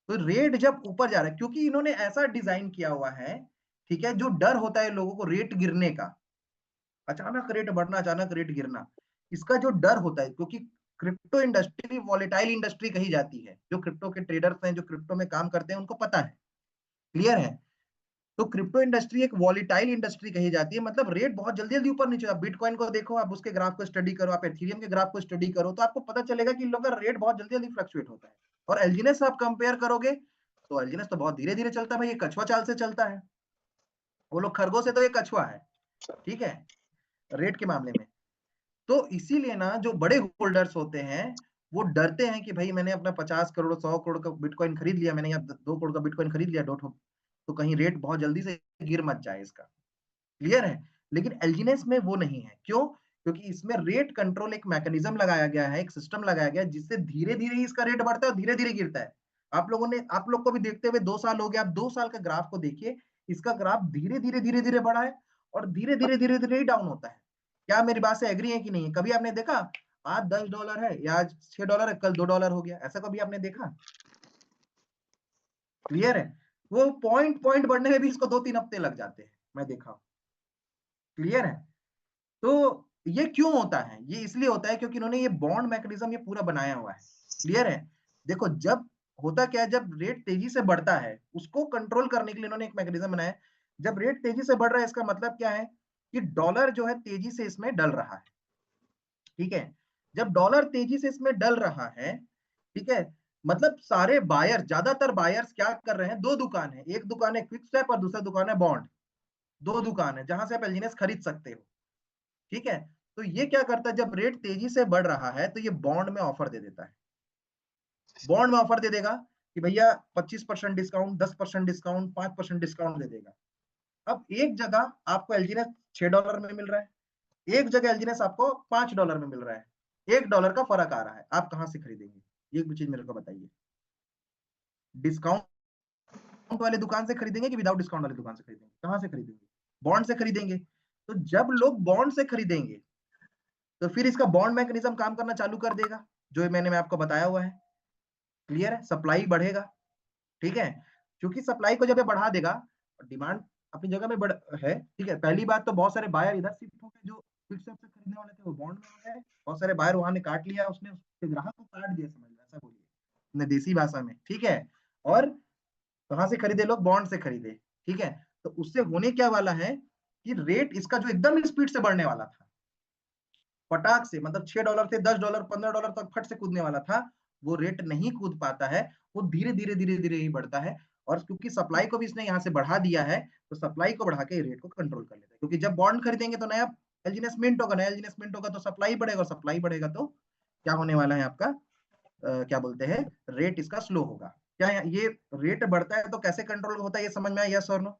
तो रेट जब ऊपर जा रहा है, क्योंकि इन्होंने ऐसा डिजाइन किया हुआ है, ठीक है, जो डर होता है लोगों को रेट गिरने का, अचानक रेट बढ़ना, अचानक रेट गिरना, इसका जो डर होता है, क्योंकि क्रिप्टो इंडस्ट्री वॉलेटाइल इंडस्ट्री कही जाती है। जो क्रिप्टो के ट्रेडर्स हैं, जो क्रिप्टो में काम करते हैं, उनको पता है। क्लियर है? तो क्रिप्टो इंडस्ट्री एक वॉलेटाइल इंडस्ट्री कही जाती है, मतलब रेट बहुत जल्दी जल्दी ऊपर नीचे। आप बिटकॉइन को देखो, आप उसके ग्राफ को स्टडी करो, आप एथेरियम के ग्राफ को स्टडी करो, तो आपको पता चलेगा कि इन लोगों का रेट बहुत जल्दी जल्दी फ्लक्चुएट होता है। और एलजीनेस आप कंपेयर करोगे तो एलजीनेस तो बहुत धीरे धीरे चलता है भाई, ये कछुआ चाल से चलता है। वो लोग खरगोश है तो ये कछुआ है, ठीक है, रेट के मामले में। तो इसीलिए ना जो बड़े होल्डर्स होते हैं वो डरते हैं कि भाई मैंने अपना 50 करोड़ 100 करोड़ का बिटकॉइन खरीद लिया, मैंने यहाँ 2 करोड़ का बिटकॉइन खरीद लिया, तो कहीं रेट बहुत जल्दी से गिर मत जाए इसका। क्लियर है? लेकिन एलजीनेस में वो नहीं है। क्यों? क्योंकि इसमें रेट कंट्रोल एक मैकेनिज्म लगाया गया है, एक सिस्टम लगाया गया है, जिससे धीरे धीरे ही इसका रेट बढ़ता है और धीरे धीरे गिरता है। आप लोग को भी देखते हुए 2 साल हो गया, आप 2 साल का ग्राफ को देखिए, इसका ग्राफ धीरे धीरे बढ़ा है और धीरे धीरे ही डाउन होता है। क्या मेरी बात से एग्री है कि नहीं? कभी आपने देखा आज $10 है या आज $6 है, कल $2 हो गया, ऐसा कभी आपने देखा? क्लियर है? वो पॉइंट पॉइंट बढ़ने में भी इसको 2-3 हफ्ते लग जाते हैं, मैं देखा हूं। क्लियर है? तो ये क्यों होता है? ये इसलिए होता है क्योंकि इन्होंने ये बॉन्ड मैकेनिज्म ये पूरा बनाया हुआ है। क्लियर है? देखो, जब होता क्या है, जब रेट तेजी से बढ़ता है, उसको कंट्रोल करने के लिए इन्होंने एक मैकेनिज्म बनाया है। जब रेट तेजी से बढ़ रहा है, इसका मतलब क्या है कि डॉलर जो है तेजी से इसमें डल रहा है। ठीक है? जब डॉलर तेजी से इसमें डल रहा है, ठीक है, मतलब सारे बायर, ज्यादातर बायर्स क्या कर रहे हैं? दो दुकान है, एक दुकान है क्विक स्वैप और दूसरा दुकान है बॉन्ड। दो दुकान है जहां से आप एलजीनेस खरीद सकते हो। ठीक है? तो ये क्या करता है, जब रेट तेजी से बढ़ रहा है तो ये बॉन्ड में ऑफर दे देता है। बॉन्ड में ऑफर दे देगा कि भैया 25% डिस्काउंट, 10% डिस्काउंट, 5% डिस्काउंट दे देगा। अब एक जगह आपको एलजीनेस $6 में मिल रहा है, एक जगह एलजीनेस आपको $5 में मिल रहा है, $1 का फर्क आ रहा है। आप कहां से खरीदेंगे? ये भी चीज मेरे को बताइए। डिस्काउंट वाले दुकान से खरीदेंगे कि विदाउट डिस्काउंट वाले दुकान से खरीदेंगे? कहां से खरीदेंगे? बॉन्ड से खरीदेंगे। तो जब लोग बॉन्ड से खरीदेंगे तो फिर इसका बॉन्ड मैकेनिज्म काम करना चालू कर देगा, जो मैं आपको बताया हुआ है। क्लियर है? सप्लाई बढ़ेगा। ठीक है? क्योंकि सप्लाई को जब ये बढ़ा देगा, डिमांड अपनी जगह में बढ़ है। ठीक है? पहली बात तो बहुत सारे बायर इधर शिफ्ट हो गए, जो फिक्स से खरीदने वाले थे वो बॉन्ड में आ गए। बहुत सारे बायर वहां ने काट लिया, उसने उसके ग्राहक को काट दिया, समझ लो, ऐसा बोलिए अपने देसी भाषा में। ठीक है? और कहां से खरीदे? लोग बॉन्ड से खरीदे। ठीक है? तो उससे होने क्या वाला है कि रेट इसका जो एकदम स्पीड से बढ़ने वाला था, फटाक से, मतलब $6 से $10 $15 तक फट से कूदने वाला था, वो रेट नहीं कूद पाता है। वो धीरे धीरे धीरे धीरे ही बढ़ता है। और क्योंकि सप्लाई को भी इसने यहाँ से बढ़ा दिया है, तो सप्लाई को बढ़ा के रेट को कंट्रोल कर लेता है। क्योंकि जब बॉन्ड खरीदेंगे तो नया एलजीनेस मिंट होगा, नया एलजीनेस मिंट होगा तो सप्लाई बढ़ेगा, और सप्लाई बढ़ेगा तो क्या होने वाला है आपका? क्या बोलते हैं, रेट इसका स्लो होगा। क्या ये रेट बढ़ता है तो कैसे कंट्रोल होता है, ये समझ में आया? यस और नो?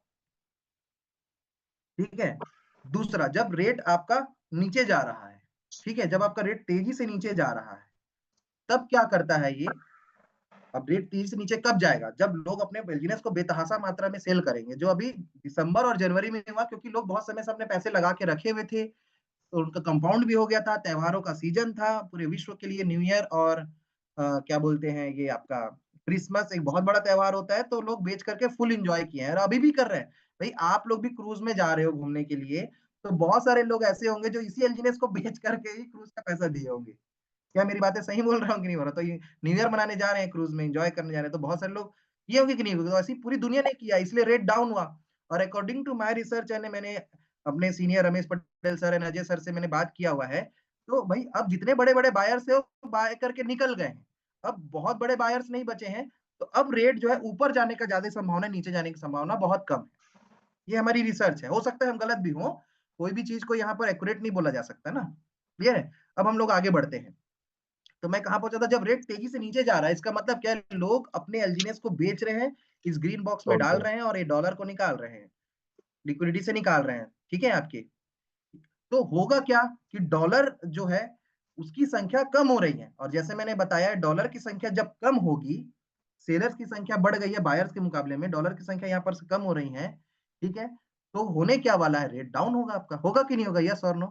ठीक है? दूसरा, जब रेट आपका नीचे जा रहा है, ठीक है, जब आपका रेट तेजी से नीचे जा रहा है, तब क्या करता है ये? अब रेट तेजी से नीचे कब जाएगा? जब लोग अपने बिजनेस को बेतहाशा मात्रा में सेल करेंगे, जो अभी दिसंबर और जनवरी में हुआ, क्योंकि लोग बहुत समय से अपने पैसे लगा के रखे हुए थे, तो उनका कंपाउंड भी हो गया था, त्योहारों का सीजन था पूरे विश्व के लिए, न्यू ईयर और क्या बोलते हैं ये आपका क्रिसमस एक बहुत बड़ा त्योहार होता है, तो लोग बेच करके फुल एंजॉय किए हैं और अभी भी कर रहे हैं। भाई आप लोग भी क्रूज में जा रहे हो घूमने के लिए, तो बहुत सारे लोग ऐसे होंगे जो इसी एलजीनेस को बेच करके ही क्रूज का पैसा दिए होंगे। क्या मेरी बातें सही बोल रहा हूँ कि नहीं बोल रहा? तो ये न्यू ईयर मनाने जा रहे हैं, क्रूज में एंजॉय करने जा रहे हैं, तो बहुत सारे लोग किए होंगे कि नहीं होंगे? तो ऐसी पूरी दुनिया ने किया, इसलिए रेट डाउन हुआ। और अकॉर्डिंग टू माय रिसर्च, यानी मैंने अपने senior Ramesh Patel sir and Ajay sir से मैंने बात किया हुआ है, तो भाई अब जितने बड़े बड़े बायर्स है वो बाय करके निकल गए हैं। अब बहुत बड़े बायर्स नहीं बचे हैं, तो अब रेट जो है ऊपर जाने का ज्यादा संभावना, नीचे जाने की संभावना बहुत कम है। ये हमारी रिसर्च है, हो सकता है हम गलत भी हो, कोई भी चीज को यहाँ पर एक्यूरेट नहीं बोला जा सकता ना। क्लियर है? अब हम लोग आगे बढ़ते हैं। तो मैं कहां पहुंचा था? जब रेट तेजी से नीचे जा रहा है, इसका मतलब क्या है? लोग अपने एलजीनेस को बेच रहे हैं, इस ग्रीन बॉक्स में डाल ओके। रहे हैं और ये डॉलर को निकाल रहे हैं, लिक्विडिटी से निकाल रहे हैं। ठीक है आपके? तो होगा क्या कि डॉलर जो है उसकी संख्या कम हो रही है, और जैसे मैंने बताया डॉलर की संख्या जब कम होगी, सेलर्स की संख्या बढ़ गई है बायर्स के मुकाबले में, डॉलर की संख्या यहाँ पर से कम हो रही है। ठीक है? तो होने क्या वाला है? रेट डाउन होगा आपका, होगा कि नहीं होगा? यस और नो?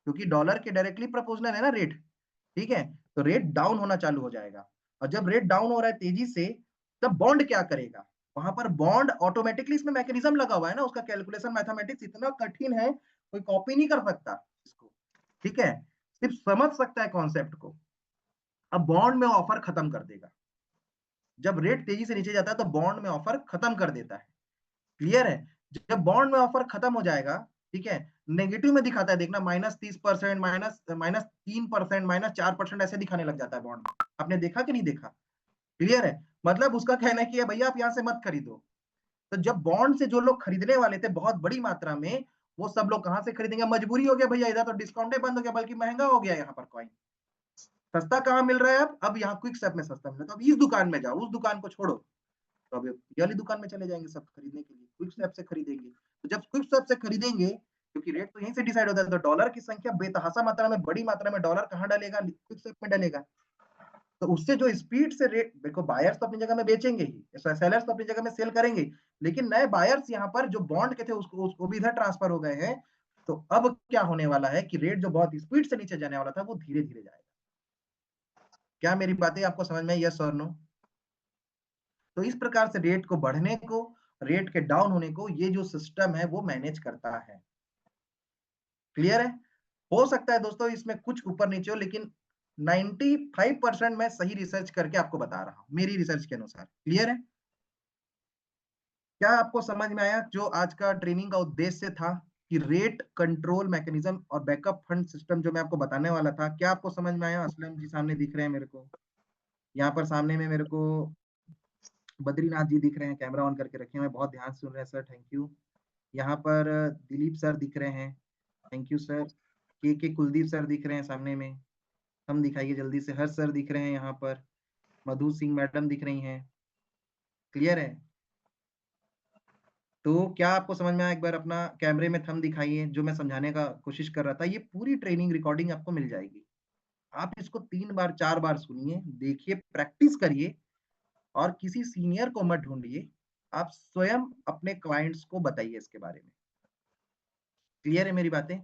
क्योंकि डॉलर के डायरेक्टली प्रोपोर्शनल है ना रेट, ठीक है। तो रेट डाउन होना चालू हो जाएगा, और जब रेट डाउन हो रहा है तेजी से, तब बॉन्ड क्या करेगा, वहां पर बॉन्ड ऑटोमेटिकली, इसमें मैकेनिज्म लगा हुआ है ना, उसका कैलकुलेशन मैथमेटिक्स इतना कठिन है, कोई कॉपी नहीं कर सकता इसको, ठीक है, सिर्फ समझ सकता है कॉन्सेप्ट को। अब बॉन्ड में ऑफर खत्म कर देगा, जब रेट तेजी से नीचे जाता है तो बॉन्ड में ऑफर खत्म कर देता है, क्लियर है। जब बॉन्ड में ऑफर खत्म हो जाएगा, ठीक है, नेगेटिव में दिखाता है, देखना -30%, -3%, -4% ऐसे दिखाने लग जाता है बॉन्ड में, आपने देखा कि नहीं देखा, क्लियर है। मतलब उसका कहना है कि भैया आप यहाँ से मत खरीदो। तो जब बॉन्ड से जो लोग खरीदने वाले थे बहुत बड़ी मात्रा में, वो सब लोग कहां से खरीदेंगे, मजबूरी हो गया भैया, इधर तो डिस्काउंट बंद हो गया, बल्कि महंगा हो गया यहाँ पर कॉइन। सस्ता कहाँ मिल रहा है, अब यहाँ क्विक स्टेप में सस्ता मिल रहा है, तो अब इस दुकान में जाओ, उस दुकान को छोड़ो, तो अब ये वाली दुकान में चले जाएंगे सब खरीदने के लिए, क्विक स्टेप से खरीदेंगे। तो जब क्विक स्टेप से खरीदेंगे, क्योंकि रेट तो यहीं से डिसाइड होता है, तो डॉलर की संख्या बेतहाशा मात्रा में, बड़ी मात्रा में डॉलर कहाँ डालेगा, क्विक स्टेप में डालेगा। तो उससे जो स्पीड से रेट, देखो बायर्स तो अपनी जगह में बेचेंगे ही, सेलर्स तो अपनी जगह में सेल करेंगे, लेकिन नए बायर्स यहाँ पर जो बॉन्ड के थे उसको भी इधर ट्रांसफर हो गए हैं। तो अब क्या होने वाला है कि रेट जो बहुत स्पीड से नीचे जाने वाला था, वो धीरे धीरे जाएगा। क्या मेरी बातें आपको समझ में, यस और नो? तो इस प्रकार से रेट को बढ़ने को, रेट के डाउन होने को, ये जो सिस्टम है वो मैनेज करता है, क्लियर है। हो सकता है दोस्तों इसमें कुछ ऊपर नीचे हो, लेकिन 95% मैं सही रिसर्च करके आपको बता रहा हूं, मेरी रिसर्च के अनुसार, क्लियर है। क्या आपको समझ में आया जो आज का ट्रेनिंग का उद्देश्य था, कि रेट कंट्रोल मैकेनिज्म और बैकअप फंड सिस्टम जो मैं आपको बताने वाला था, क्या आपको समझ में आया? असलम जी सामने दिख रहे हैं मेरे को, यहाँ पर सामने में मेरे को बद्रीनाथ जी दिख रहे हैं, कैमरा ऑन करके रखे हैं, बहुत ध्यान से सुन रहे हैं सर, थैंक यू। यहाँ पर दिलीप सर दिख रहे हैं, थैंक यू सर। के कुलदीप सर दिख रहे हैं सामने में, हम दिखाइए जल्दी से। हर्ष सर दिख रहे हैं यहाँ पर, मधु सिंह मैडम दिख रही हैं, क्लियर है। तो क्या आपको समझ में आया? एक बार अपना कैमरे में थंब दिखाइए, जो मैं समझाने का कोशिश कर रहा था। ये पूरी ट्रेनिंग रिकॉर्डिंग आपको मिल जाएगी, आप इसको 3 बार 4 बार सुनिए, देखिए, प्रैक्टिस करिए, और किसी सीनियर को मत ढूंढिए, आप स्वयं अपने क्लाइंट्स को बताइए इसके बारे में, क्लियर है मेरी बातें?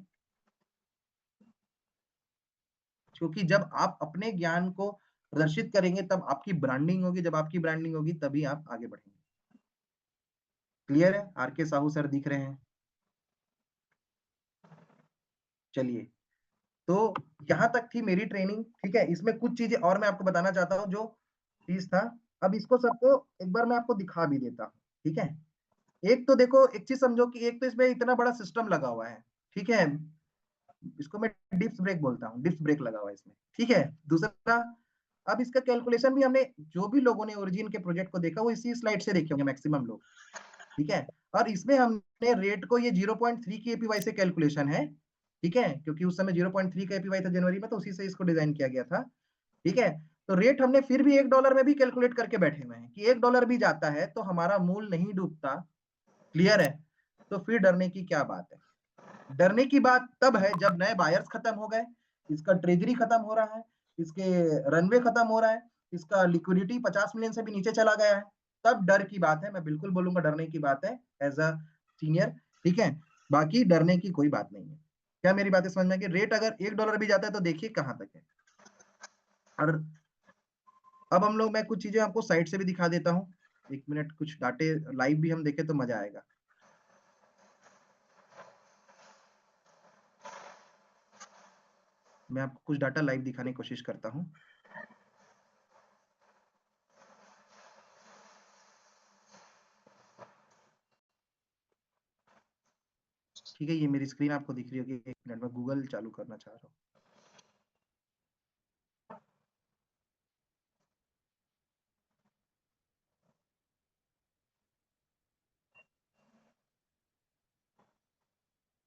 क्योंकि जब आप अपने ज्ञान को प्रदर्शित करेंगे, तब आपकी ब्रांडिंग होगी, जब आपकी ब्रांडिंग होगी तभी आप आगे बढ़ेंगे, क्लियर है। आर के साहू सर दिख रहे हैं, चलिए। तो यहाँ तक थी मेरी ट्रेनिंग, ठीक है। इसमें कुछ चीजें और मैं आपको बताना चाहता हूँ, जो चीज था, अब इसको सबको एक बार मैं आपको दिखा भी देता हूँ, ठीक है। एक तो देखो, एक चीज समझो कि एक तो इसमें इतना बड़ा सिस्टम लगा हुआ है, ठीक है, इसको मैं डिप्स ब्रेक बोलता हूँ, डिप्स ब्रेक लगा हुआ है इसमें, ठीक है। दूसरा, अब इसका कैलकुलेशन भी हमने, जो भी लोगों ने ओरिजिन के प्रोजेक्ट को देखा, वो इसी स्लाइड से देखे होंगे मैक्सिमम लोग, ठीक है। और इसमें हमने रेट को, ये 0.3 की एपीवाई से कैलकुलेशन है, ठीक है, क्योंकि उस समय 0.3 का एपीवाई था जनवरी में, तो उसी से इसको डिजाइन किया गया था, ठीक है। तो रेट हमने फिर भी $1 में भी कैलकुलेट करके बैठे हुए हैं, कि $1 भी जाता है तो हमारा मूल नहीं डूबता, क्लियर है। तो फिर डरने की क्या बात है? डरने की बात तब है जब नए बायर्स खत्म हो गए, इसका ट्रेजरी खत्म हो रहा है, इसके रनवे खत्म हो रहा है, इसका लिक्विडिटी 50 मिलियन से भी नीचे चला गया है, तब डर की बात है, मैं बिल्कुल बोलूंगा डरने की बात है, एज अ सीनियर, ठीक है। बाकी डरने की कोई बात नहीं है। क्या मेरी बातें समझ में आई? कि रेट अगर $1 भी जाता है तो देखिए कहां तक है। और अब हम लोग, मैं कुछ चीजें आपको साइड से भी दिखा देता हूँ, 1 मिनट, कुछ डाटे लाइव भी हम देखें तो मजा आएगा। मैं आपको कुछ डाटा लाइव दिखाने की कोशिश करता हूँ। ठीक है, ये मेरी स्क्रीन आपको दिख रही होगी, 1 मिनट में गूगल चालू करना चाह रहा हूँ।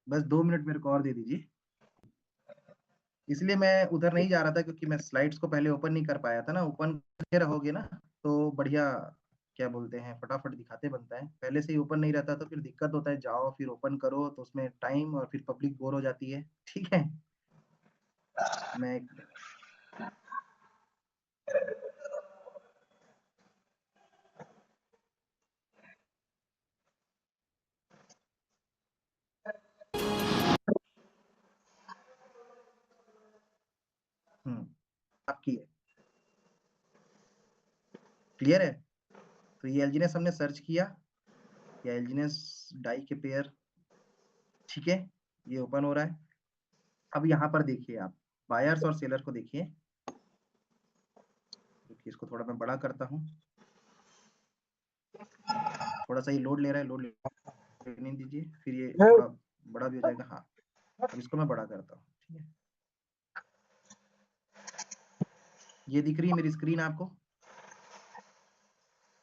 बस 2 मिनट मेरे को और दे दीजिए, इसलिए मैं उधर नहीं जा रहा था, क्योंकि मैं स्लाइड्स को पहले ओपन नहीं कर पाया था ना। ओपन करके रहोगे ना तो बढ़िया, क्या बोलते हैं, फटाफट दिखाते बनता है। पहले से ही ओपन नहीं रहता तो फिर दिक्कत होता है, जाओ फिर ओपन करो तो उसमें टाइम, और फिर पब्लिक बोर हो जाती है, ठीक है। मैं क्लियर है? तो ये एलजीनेस हमने सर्च किया, ये एलजीनेस डाई के पेयर, ठीक है, ये ओपन हो रहा है। अब यहाँ पर देखिए आप बायर्स और सेलर को देखिए, इसको थोड़ा मैं बड़ा करता हूँ, थोड़ा सा ये लोड ले रहा है, लोड लेने दीजिए, फिर ये थोड़ा बड़ा भी हो जाएगा। हाँ, अब इसको मैं बड़ा करता हूँ, ठीक है, ये दिख रही है मेरी स्क्रीन आपको?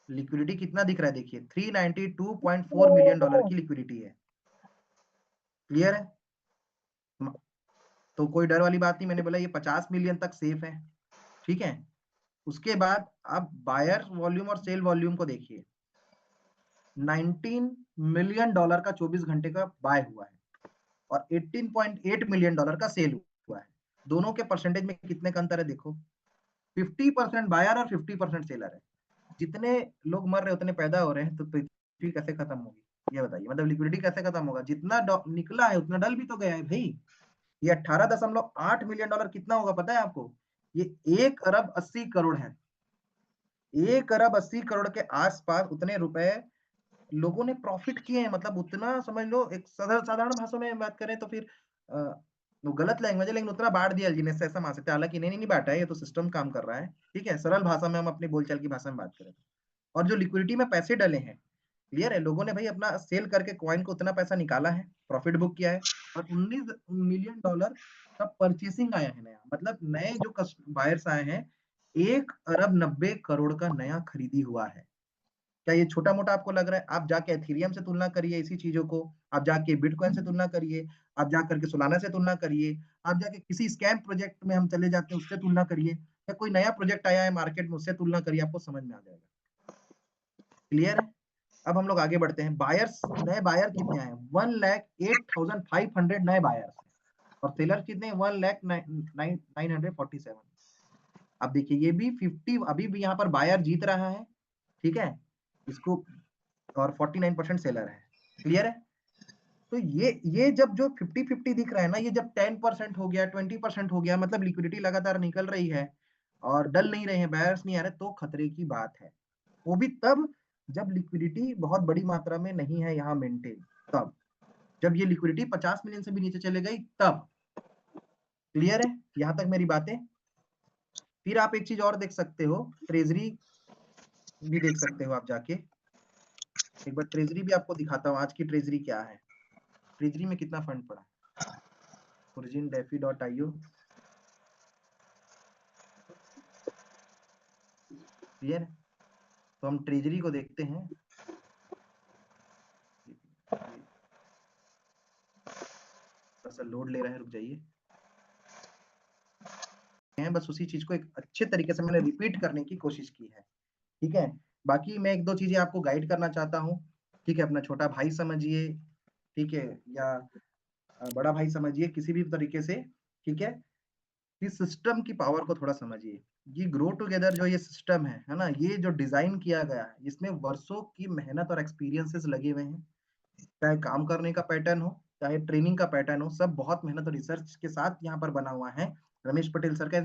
लिक्विडिटी कितना दिख रहा है देखिए, $392.4 मिलियन की लिक्विडिटी है। क्लियर है? तो कोई डर वाली बात नहीं, मैंने बोला ये 50 मिलियन तक सेफ है, ठीक है। उसके बाद आप बायर वॉल्यूम और सेल वॉल्यूम को देखिए, $19 मिलियन का 24 घंटे का बाय हुआ है और $18.8 मिलियन का सेल हुआ है। दोनों के परसेंटेज में कितने का अंतर है देखो, 50% बायर और 50% सेलर है। जितने लोग मर रहे उतने पैदा हो रहे हैं, तो पृथ्वी कैसे खत्म होगी ये बताइए? मतलब लिक्विडिटी कैसे खत्म होगा? जितना निकला है उतना डल भी तो गया है भाई। ये $18.8 मिलियन कितना होगा पता है आपको? ये 1 अरब 80 करोड़ है। 1 अरब 80 करोड़ के आसपास उतने रुपए लोगों ने प्रॉफिट किए हैं। मतलब उतना समझ लो, एक साधारण भाषा में बात करें तो फिर वो गलत लैंग्वेज है, लेकिन उतना बांट दिया एलजीनेस से, ऐसा मान सकते हैं। हालांकि नहीं बांटा है, ये तो सिस्टम काम कर रहा है, ठीक है। सरल भाषा में हम अपनी बोलचाल की भाषा में बात करें और जो लिक्विडिटी में पैसे डले हैं, क्लियर है, लोगों ने भाई अपना सेल करके कॉइन को उतना पैसा निकाला है, प्रॉफिट बुक किया है और $19 मिलियन का परचेसिंग आया है नया। मतलब नए जो बायर्स आए हैं, 1 अरब 90 करोड़ का नया खरीदी हुआ है। क्या ये छोटा मोटा आपको लग रहा है? आप जाके एथेरियम से तुलना करिए इसी चीजों को, आप जाके बिटकॉइन से तुलना करिए, आप जा करके सोलाना से तुलना करिए, आप जाके किसी स्कैम प्रोजेक्ट में हम चले जाते हैं उससे तुलना करिए, या कोई नया प्रोजेक्ट आया है मार्केट में उससे तुलना करिए, आपको समझ में आ जाएगा। क्लियर है? अब हम लोग आगे बढ़ते हैं। बायर्स, नए बायर कितने आए? 1,08,500 नए बायर्स, और सेलर कितने? 1,09,947। अब देखिए ये भी 50, अभी भी यहाँ पर बायर जीत रहा है, ठीक है, इसको, और 49% सेलर है। क्लियर है? तो ये जब जो 50-50 दिख रहा है ना, ये जब 10% हो गया, 20% हो गया, मतलब लिक्विडिटी लगातार निकल रही है और डल नहीं रहे हैं, बायर्स नहीं आ रहे, तो खतरे की बात है। वो भी तब जब लिक्विडिटी बहुत बड़ी मात्रा में नहीं है यहाँ मेंटेन, तब जब ये लिक्विडिटी 50 मिलियन से भी नीचे चले गई तब। क्लियर है यहाँ तक मेरी बातें? फिर आप एक चीज और देख सकते हो, ट्रेजरी भी देख सकते हो आप जाके। एक बार ट्रेजरी भी आपको दिखाता हूँ, आज की ट्रेजरी क्या है, ट्रेजरी में कितना फंड पड़ा। ओरिजिन defi.io, क्लियर है? तो हम ट्रेजरी को देखते हैं, थोड़ा सा लोड ले रहा है, रुक जाइए। बस उसी चीज को एक अच्छे तरीके से मैंने रिपीट करने की कोशिश की है, ठीक है। बाकी मैं एक दो चीजें आपको गाइड करना चाहता हूँ, ठीक है, अपना छोटा भाई समझिए, ठीक है, या बड़ा भाई समझिए, किसी भी तरीके से, ठीक है। इस सिस्टम की पावर को थोड़ा समझिए। ये ग्रो टुगेदर जो ये सिस्टम है ना, ये जो डिजाइन किया गया है, इसमें वर्षों की मेहनत और एक्सपीरियंसेस लगे हुए हैं। चाहे काम करने का पैटर्न हो, चाहे ट्रेनिंग का पैटर्न हो, सब बहुत मेहनत और रिसर्च के साथ यहाँ पर बना हुआ है। रमेश पटेल सर का,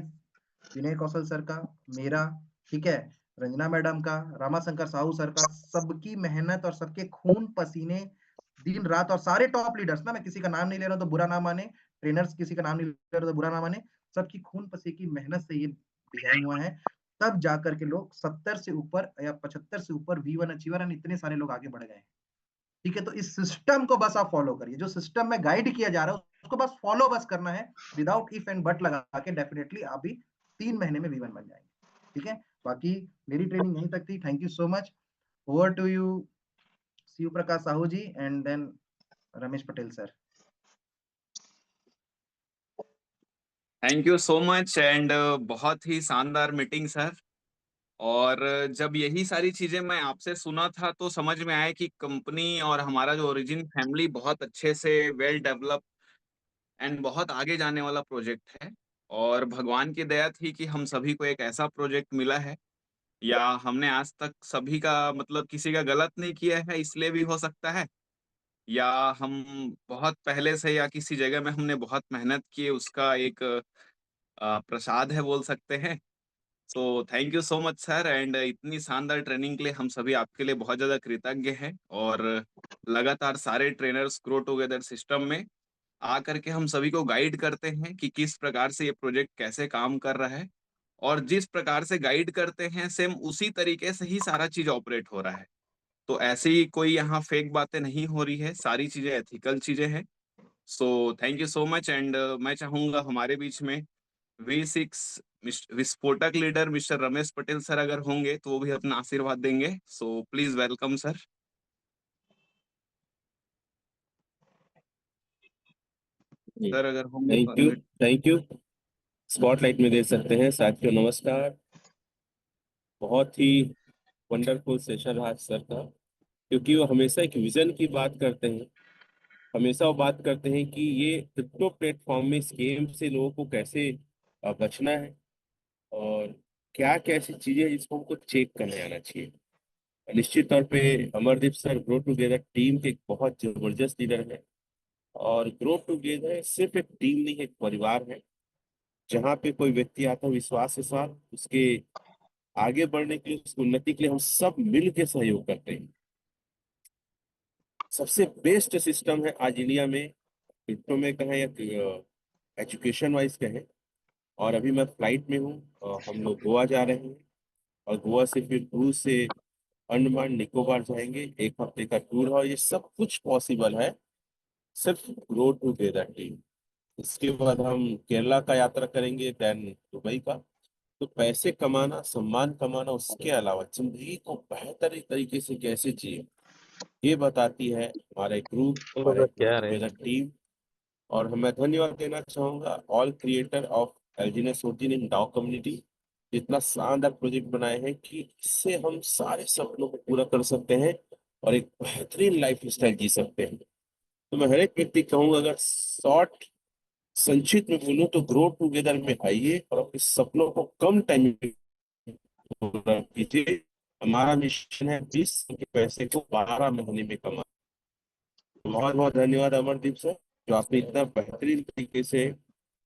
विनय कौशल सर का, मेरा, ठीक है, रंजना मैडम का, रामाशंकर साहू सर का, सबकी मेहनत और सबके खून पसीने, दिन रात, और सारे टॉप लीडर्स ना, मैं किसी का नाम नहीं ले रहा हूँ तो बुरा ना माने, ट्रेनर्स किसी का नाम नहीं ले रहा तो बुरा ना माने, सबकी खून पसीने की मेहनत से ये डिजाइन हुआ है। तब जाकर के लोग 70 से ऊपर या 75 से ऊपर V1 अचीवर एंड इतने सारे लोग आगे बढ़ गए हैं, ठीक है। तो इस सिस्टम को बस आप फॉलो करिए, जो सिस्टम में गाइड किया जा रहा है उसको बस फॉलो बस करना है, विदाउट इफ एंड बट लगा के डेफिनेटली आप भी 3 महीने में V1 बन जाएंगे, ठीक है। बाकी मेरी ट्रेनिंग यहीं तक थी। Thank you so much. Over to you Shiv Prakash Sahu ji and then Ramesh Patel sir. Thank you so much and बहुत ही शानदार मीटिंग सर। और जब यही सारी चीजें मैं आपसे सुना था तो समझ में आया कि कंपनी और हमारा जो ओरिजिन फैमिली बहुत अच्छे से वेल डेवलप एंड बहुत आगे जाने वाला प्रोजेक्ट है। और भगवान की दया थी कि हम सभी को एक ऐसा प्रोजेक्ट मिला है, या हमने आज तक सभी का मतलब किसी का गलत नहीं किया है इसलिए भी हो सकता है, या हम बहुत पहले से या किसी जगह में हमने बहुत मेहनत की, उसका एक प्रसाद है बोल सकते हैं। तो thank you so much sir, and इतनी शानदार ट्रेनिंग के लिए हम सभी आपके लिए बहुत ज्यादा कृतज्ञ हैं। और लगातार सारे ट्रेनर्स ग्रो टुगेदर सिस्टम में आकर के हम सभी को गाइड करते हैं कि किस प्रकार से ये प्रोजेक्ट कैसे काम कर रहा है। और जिस प्रकार से गाइड करते हैं सेम उसी तरीके से ही सारा चीज ऑपरेट हो रहा है। तो ऐसी कोई यहाँ फेक बातें नहीं हो रही है, सारी चीजें एथिकल चीजें हैं। So thank you so much, and मैं चाहूंगा हमारे बीच में V6 विस्फोटक leader mister Ramesh Patel sir अगर होंगे तो वो भी अपना आशीर्वाद देंगे। So please welcome sir. जी, सर अगर होंगे तो thank you. Unmute. Thank you. Spotlight में दे सकते हैं। साथियों नमस्कार। बहुत ही वंडरफुल सेशन रहा सर का, क्योंकि वो हमेशा एक विजन की बात करते हैं। हमेशा वो बात करते हैं कि ये क्रिप्टो प्लेटफॉर्म में स्कैम से लोगों को कैसे बचना है, और क्या क्या ऐसी चीजें हैं जिसको हमको चेक करने आना चाहिए। निश्चित तौर पे Amardeep sir grow together team के एक बहुत जबरदस्त लीडर है। और ग्रो टुगेदर सिर्फ एक टीम नहीं है, एक परिवार है, जहाँ पे कोई व्यक्ति आता है विश्वास के साथ, उसके आगे बढ़ने के लिए, उसकी उन्नति के लिए हम सब मिल के सहयोग करते हैं। सबसे बेस्ट सिस्टम है आज इंडिया में, क्रिप्टो में कहें या एजुकेशन वाइज कहें। और अभी मैं फ्लाइट में हूँ, हम लोग गोवा जा रहे हैं, और गोवा से फिर क्रूज से अंडमान निकोबार जाएंगे। 1 हफ्ते का टूर है, और ये सब कुछ पॉसिबल है सिर्फ ग्रो टुगेदर टीम। इसके बाद हम केरला का यात्रा करेंगे, देन दुबई का। तो पैसे कमाना, सम्मान कमाना, उसके अलावा जिंदगी को बेहतर तरीके से कैसे जिए, ये बताती है हमारा एक ग्रुप, हम लोग हमारा का एक ग्रुप क्या रहे टुगेदर हैं। टीम। और मैं धन्यवाद देना चाहूंगा ऑल क्रिएटर ऑफ एल्जीनियस 14 इन डाउ कम्युनिटी। इतना शानदार प्रोजेक्ट बनाए हैं कि इससे हम सारे सपनों को पूरा कर सकते हैं और एक बेहतरीन लाइफ स्टाइल जी सकते हैं। तो मैं हर एक व्यक्ति कहूंगा, अगर शॉर्ट संक्षिप्त में बोलूं तो ग्रो टुगेदर में आइए और अपने सपनों को कम टाइम में पूरा कीजिए। हमारा मिशन है 20 के पैसे को 12 महीने में कमाना। बहुत बहुत धन्यवाद अमरदीप सर, जो आपने इतना बेहतरीन तरीके से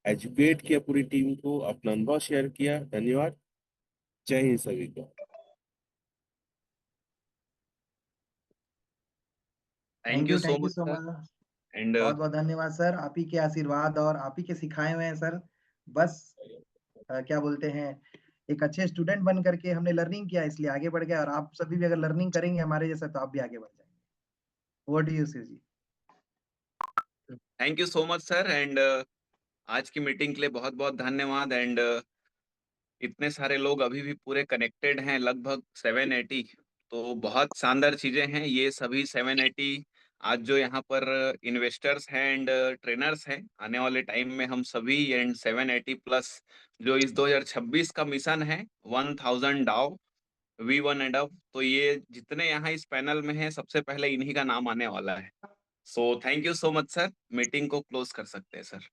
एजुकेट किया पूरी टीम को, अपना अनुभव शेयर किया। धन्यवाद। जय हिंद सभी को। Thank you so thank you much so sir, much. And बहुत बहुत धन्यवाद सर, आप ही के आशीर्वाद और आप ही के सिखाए हुए हैं सर। बस क्या बोलते हैं, एक अच्छे स्टूडेंट बन करके हमने लर्निंग किया इसलिए आगे बढ़ गए, और आप सभी भी अगर लर्निंग करेंगे हमारे जैसा तो आप भी आगे बढ़ जाएंगे। Over to you Shiv ji. Thank you so much sir, and आज की मीटिंग के लिए बहुत बहुत धन्यवाद। एंड इतने सारे लोग अभी भी पूरे कनेक्टेड हैं, लगभग 780। तो बहुत शानदार चीजें हैं ये सभी 780। आज जो यहाँ पर इन्वेस्टर्स हैं एंड ट्रेनर्स हैं, आने वाले टाइम में हम सभी एंड 780 प्लस जो इस 2026 का मिशन है 1000 डाउ V1 एंड अप, तो ये जितने यहाँ इस पैनल में हैं सबसे पहले इन्हीं का नाम आने वाला है। सो thank you so much sir, meeting को क्लोज कर सकते हैं सर।